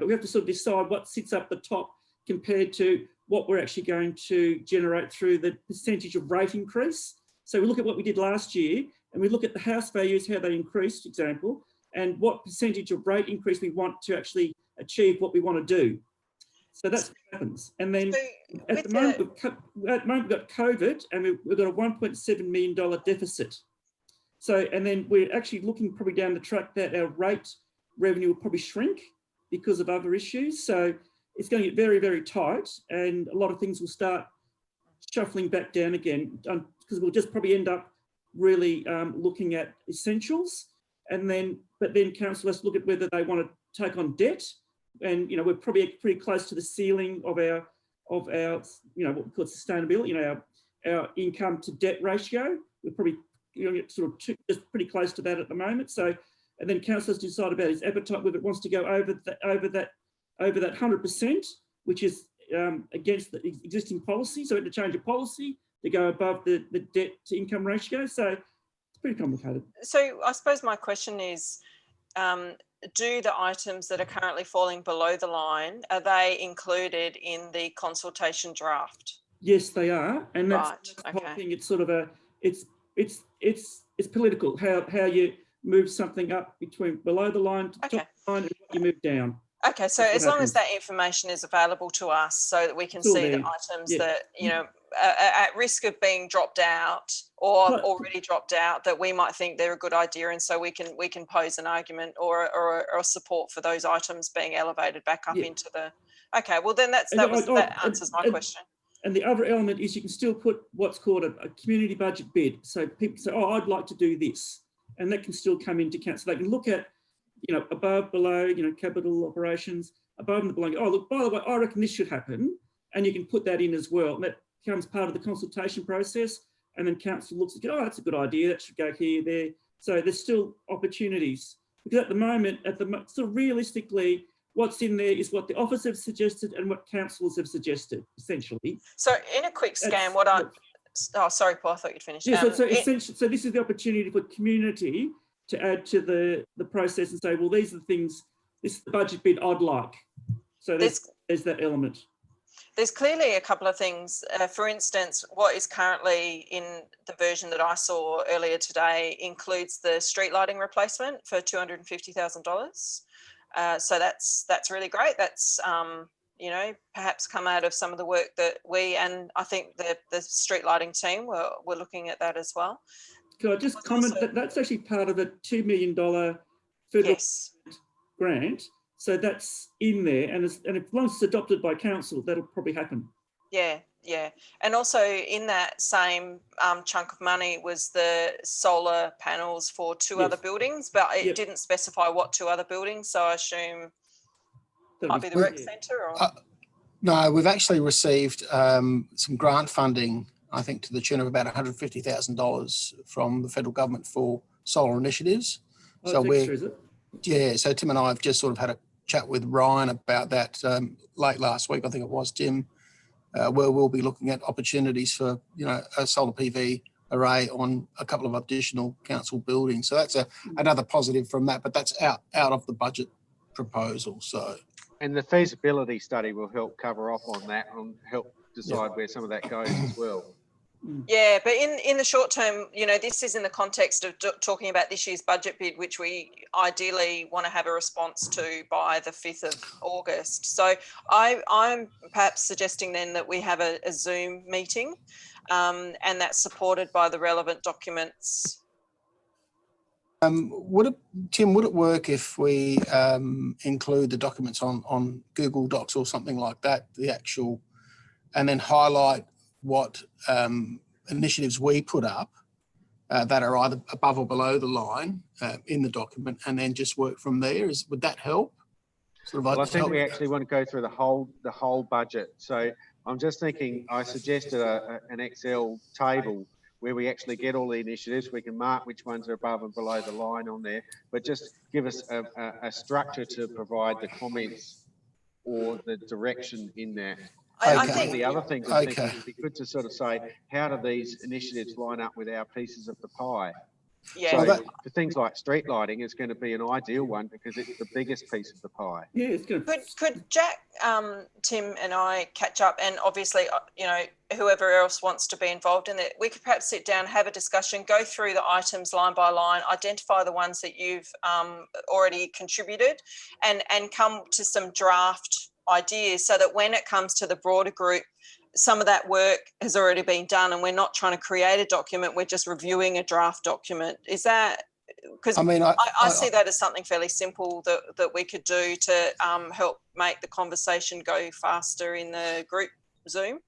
but we have to sort of decide what sits up the top compared to what we're actually going to generate through the percentage of rate increase. So we look at what we did last year, and we look at the house values, how they increased, for example, and what percentage of rate increase we want to actually achieve what we want to do. So that's what happens. And then at the moment we've got COVID, and we've got a $1.7 million deficit. So, and then we're actually looking probably down the track that our rate revenue will probably shrink because of other issues. So it's going to get very, very tight, and a lot of things will start shuffling back down again, because we'll just probably end up really looking at essentials. And then, but then council has to look at whether they want to take on debt. And, we're probably pretty close to the ceiling of our what we call sustainability, our income to debt ratio. We're probably sort of just pretty close to that at the moment. So, and then council has to decide about his appetite, whether it wants to go over that 100%, which is against the existing policy. So we had to change a policy to go above the debt to income ratio. So it's pretty complicated. So I suppose my question is, do the items that are currently falling below the line, are they included in the consultation draft? Yes, they are. And that's the whole thing. It's sort of it's political, how you move something up between below the line to top line and what you move down. Okay, so as long as that information is available to us so that we can see the items that, are at risk of being dropped out or already dropped out, that we might think they're a good idea, and so we can pose an argument or support for those items being elevated back up into the. Okay, well then that answers my question. And the other element is you can still put what's called a community budget bid. So people say, oh, I'd like to do this, and that can still come into account. So they can look at, above, below, capital operations, above and below. Oh, look, by the way, I reckon this should happen. And you can put that in as well. And that becomes part of the consultation process. And then council looks at, oh, that's a good idea. That should go here, there. So there's still opportunities. Because at the moment, so realistically, what's in there is what the office have suggested and what councils have suggested, essentially. So in a quick scan, Oh, sorry, Paul, I thought you'd finished. Yeah, so essentially, so this is the opportunity for community to add to the process and say, well, these are the things, this is the budget bid I'd like. So there's that element. There's clearly a couple of things. For instance, what is currently in the version that I saw earlier today includes the street lighting replacement for $250,000. So that's really great. That's you know, perhaps come out of some of the work that we, and I think the street lighting team were looking at that as well. Could I just comment that that's actually part of a $2 million federal grant. So that's in there, and as long as it's adopted by council, that'll probably happen. Yeah, yeah. And also in that same chunk of money was the solar panels for two other buildings, but it didn't specify what two other buildings. So I assume might be the rec centre or? No, we've actually received some grant funding, I think to the tune of about $150,000 from the federal government for solar initiatives. Oh, so extra, is it? Yeah, so Tim and I have just sort of had a chat with Ryan about that late last week, I think it was, Tim, where we'll be looking at opportunities for, you know, a solar PV array on a couple of additional council buildings. So that's another positive from that, but that's out of the budget proposal. So, and the feasibility study will help cover off on that and help decide where some of that goes as well. Yeah, but in the short term, you know, this is in the context of talking about this year's budget bid, which we ideally want to have a response to by the 5th of August. So I'm perhaps suggesting then that we have a Zoom meeting and that's supported by the relevant documents. Tim, would it work if we include the documents on Google Docs or something like that, the actual, and then highlight what initiatives we put up that are either above or below the line in the document, and then just work from there? Would that help? Well, I think we actually want to go through the whole budget. So I'm just thinking, I suggested an Excel table where we actually get all the initiatives. We can mark which ones are above and below the line on there, but just give us a structure to provide the comments or the direction in that. I think the other thing to think would be good to sort of say, how do these initiatives line up with our pieces of the pie? Yeah. So for things like street lighting, it's going to be an ideal one because it's the biggest piece of the pie. Yeah, it's good. Could Jack, Tim and I catch up, and obviously, you know, whoever else wants to be involved in it, we could perhaps sit down, have a discussion, go through the items line by line, identify the ones that you've already contributed, and come to some draft ideas so that when it comes to the broader group, some of that work has already been done and we're not trying to create a document, we're just reviewing a draft document. Is that, because I mean, I see that as something fairly simple that we could do to help make the conversation go faster in the group Zoom?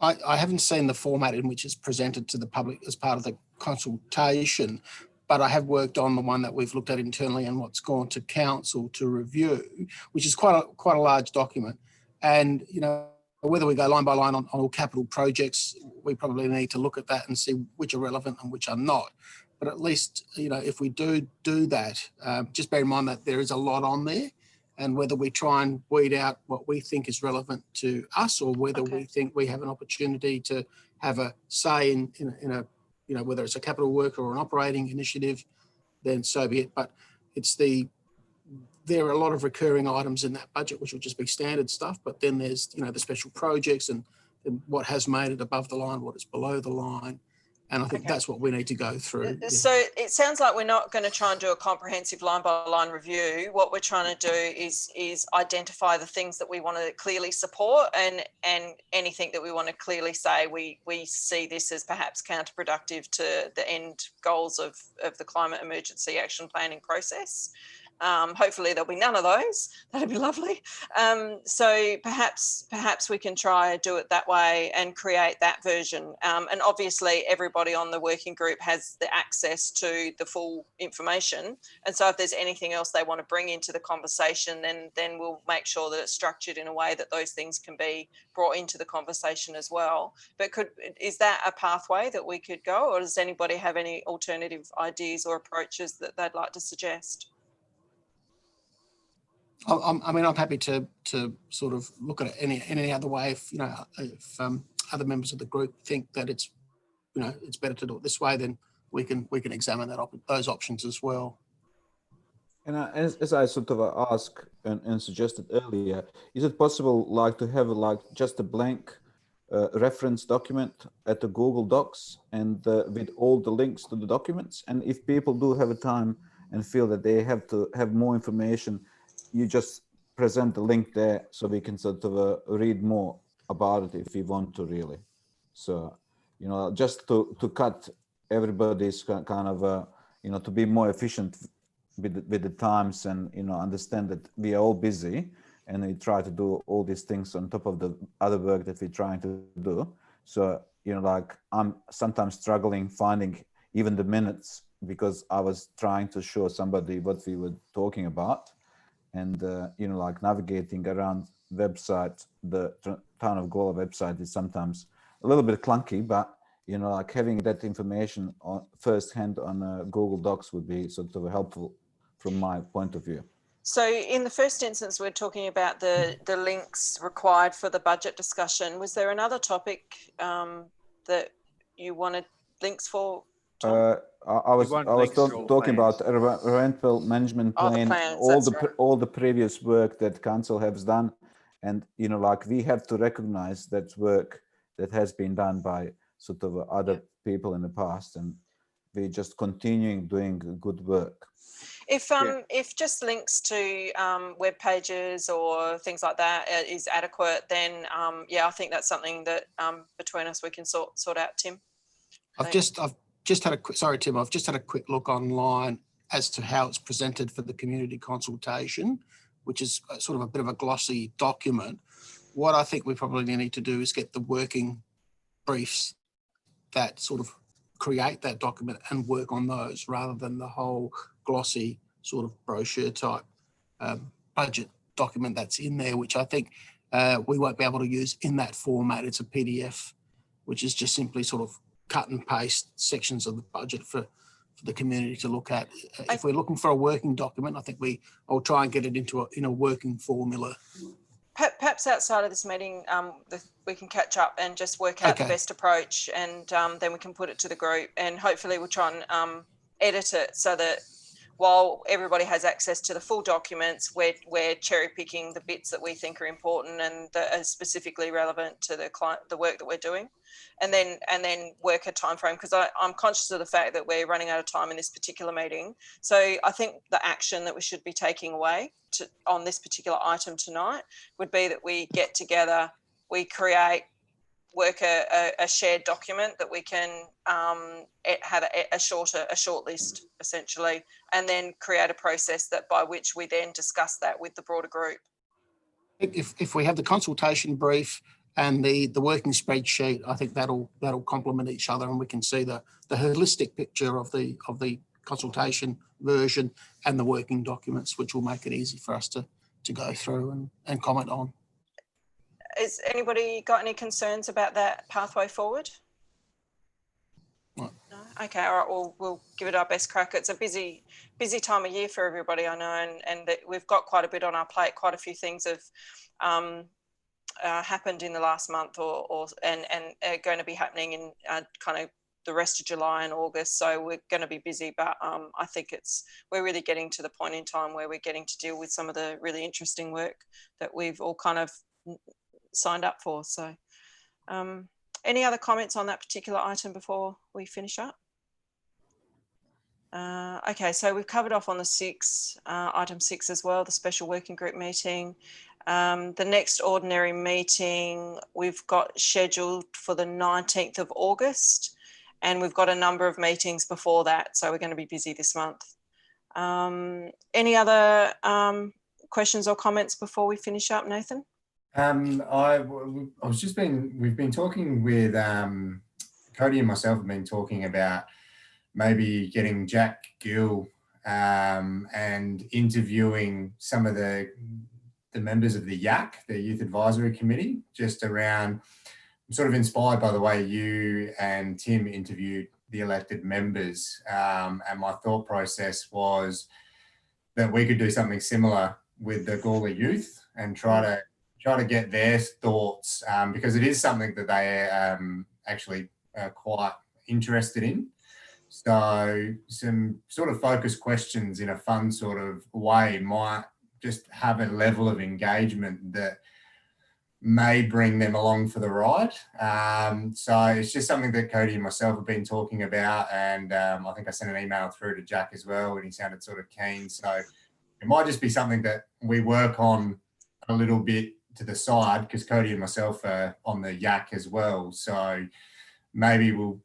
I haven't seen the format in which it's presented to the public as part of the consultation, but I have worked on the one that we've looked at internally and what's gone to council to review, which is quite a large document. And, you know, whether we go line by line on all capital projects, we probably need to look at that and see which are relevant and which are not. But at least, you know, if we do that, just bear in mind that there is a lot on there, and whether we try and weed out what we think is relevant to us, or whether we think we have an opportunity to have a say in a, you know, whether it's a capital work or an operating initiative, then so be it. But there are a lot of recurring items in that budget, which will just be standard stuff. But then there's, you know, the special projects and what has made it above the line, what is below the line. And I think that's what we need to go through. So it sounds like we're not going to try and do a comprehensive line by line review. What we're trying to do is identify the things that we want to clearly support, and anything that we want to clearly say we see this as perhaps counterproductive to the end goals of the climate emergency action planning process. Hopefully there'll be none of those. That'd be lovely. So perhaps we can try do it that way and create that version. And obviously everybody on the working group has the access to the full information. And so if there's anything else they want to bring into the conversation, then we'll make sure that it's structured in a way that those things can be brought into the conversation as well. But is that a pathway that we could go, or does anybody have any alternative ideas or approaches that they'd like to suggest? I mean, I'm happy to sort of look at it any other way if, you know, if other members of the group think that it's it's better to do it this way, then we can examine those options as well. And as I sort of asked and suggested earlier, is it possible like to have like just a blank reference document at the Google Docs and with all the links to the documents? And if people do have a time and feel that they have to have more information, you just present the link there so we can sort of read more about it if we want to really. So, just to cut everybody's kind of, to be more efficient with the times and, understand that we are all busy and we try to do all these things on top of the other work that we're trying to do. So, like I'm sometimes struggling finding even the minutes because I was trying to show somebody what we were talking about. And, like navigating around website, the Town of Gawler website is sometimes a little bit clunky, but, like having that information on firsthand on Google Docs would be sort of helpful from my point of view. So in the first instance, we're talking about the links required for the budget discussion. Was there another topic that you wanted links for, Tom? I was talking about a rental management plan, all the previous work that council has done, and like we have to recognize that work that has been done by sort of other people in the past, and we're just continuing doing good work. If just links to web pages or things like that is adequate, then I think that's something that between us we can sort out, Tim. I've just had a quick, sorry, Tim, I've just had a quick look online as to how it's presented for the community consultation, which is sort of a bit of a glossy document. What I think we probably need to do is get the working briefs that sort of create that document and work on those rather than the whole glossy sort of brochure type budget document that's in there, which I think we won't be able to use in that format. It's a PDF, which is just simply sort of cut and paste sections of the budget for the community to look at. If we're looking for a working document, I think I'll try and get it into a working formula. Perhaps outside of this meeting, we can catch up and just work out the best approach, and then we can put it to the group, and hopefully we'll try and edit it so that while everybody has access to the full documents, we're cherry picking the bits that we think are important and that are specifically relevant to the work that we're doing, and then work a time frame, because I'm conscious of the fact that we're running out of time in this particular meeting. So I think the action that we should be taking away on this particular item tonight would be that we get together, we work a shared document that we can have a short list essentially, and then create a process that by which we then discuss that with the broader group. If we have the consultation brief and the working spreadsheet, I think that'll complement each other, and we can see the holistic picture of the consultation version and the working documents, which will make it easy for us to go through and comment on. Has anybody got any concerns about that pathway forward? No? Okay, all right, we'll give it our best crack. It's a busy time of year for everybody, I know, and that we've got quite a bit on our plate. Quite a few things have happened in the last month and are going to be happening in kind of the rest of July and August. So we're going to be busy, but I think we're really getting to the point in time where we're getting to deal with some of the really interesting work that we've all kind of signed up for. So any other comments on that particular item before we finish up? Okay, so we've covered off on the item 6 as well, the special working group meeting. The next ordinary meeting we've got scheduled for the 19th of August, and we've got a number of meetings before that, so we're going to be busy this month. Any other questions or comments before we finish up, Nathan? We've been talking with Cody and myself have been talking about maybe getting Jack Gill and interviewing some of the members of the YAC, the Youth Advisory Committee, just around, I'm sort of inspired by the way you and Tim interviewed the elected members. And my thought process was that we could do something similar with the Gawler youth and try to get their thoughts, because it is something that they actually quite interested in. So some sort of focused questions in a fun sort of way might just have a level of engagement that may bring them along for the ride. So it's just something that Cody and myself have been talking about, and I think I sent an email through to Jack as well, and he sounded sort of keen. So it might just be something that we work on a little bit to the side, because Cody and myself are on the yak as well. So maybe we'll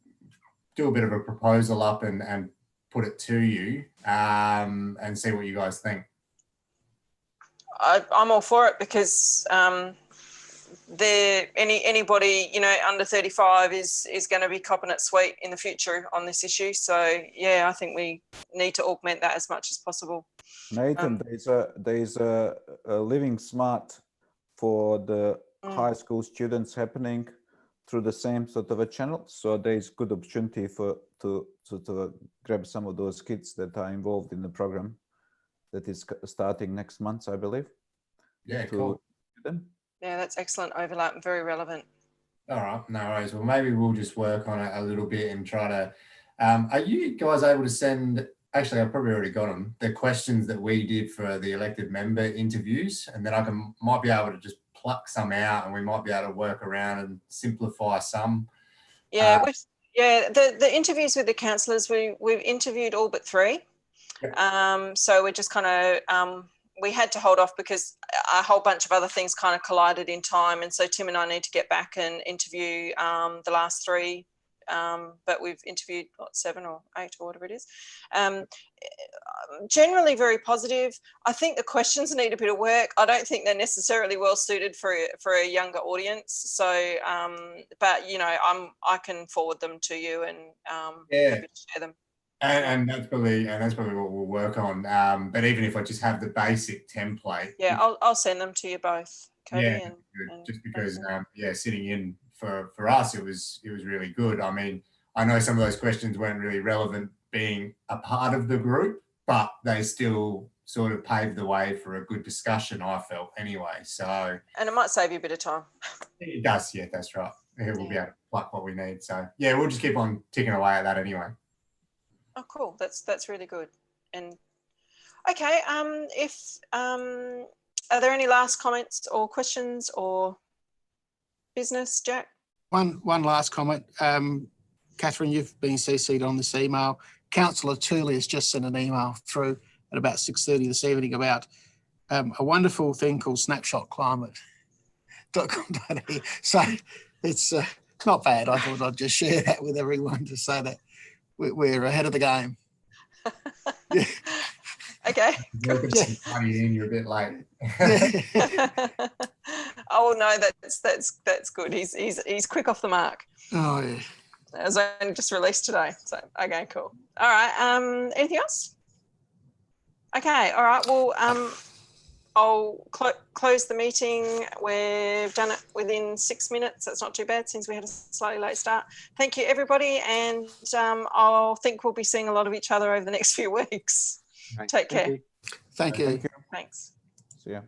do a bit of a proposal up and put it to you, and see what you guys think. I'm all for it, because anybody, you know, under 35 is going to be copping it sweet in the future on this issue. So yeah, I think we need to augment that as much as possible. Nathan, there's a Living Smart for the high school students happening through the same sort of a channel. So there's good opportunity to sort of grab some of those kids that are involved in the program that is starting next month, I believe. Yeah, cool. Yeah, that's excellent overlap and very relevant. All right, no worries. Well, maybe we'll just work on it a little bit and try to, are you guys able to send, actually I've probably already got them, the questions that we did for the elected member interviews, and then I might be able to just pluck some out, and we might be able to work around and simplify some. Yeah, the interviews with the councillors, we've interviewed all but 3. Yeah. So we're just kind of, we had to hold off because a whole bunch of other things kind of collided in time. And so Tim and I need to get back and interview the last 3, but we've interviewed, what, 7 or 8 or whatever it is. Generally very positive. I think the questions need a bit of work. I don't think they're necessarily well suited for a younger audience. So, but, you know, I can forward them to you and happy to share them. And that's probably what we'll work on. But even if I just have the basic template, yeah, I'll send them to you both, Cody. Yeah, and just because sitting in for us, it was really good. I mean, I know some of those questions weren't really relevant being a part of the group, but they still sort of paved the way for a good discussion, I felt anyway. So, and it might save you a bit of time. It does, yeah, that's right. We'll be able to pluck what we need. So yeah, we'll just keep on ticking away at that anyway. Oh, cool. That's really good. And okay, are there any last comments or questions or business, Jack? One last comment. Catherine, you've been CC'd on this email. Councillor Tooley has just sent an email through at about 6:30 this evening about a wonderful thing called Snapshot Climate.com.au. So it's not bad. I thought I'd just share that with everyone to say that we're ahead of the game. Yeah. Okay. You're a bit late. Oh no, that's good. He's quick off the mark. Oh yeah. It was only just released today. So okay, cool. All right. Anything else? Okay. All right. Well, I'll close the meeting. We've done it within 6 minutes. That's not too bad since we had a slightly late start. Thank you, everybody. And I think we'll be seeing a lot of each other over the next few weeks. Right. Take care. Thank you. Thanks. See ya.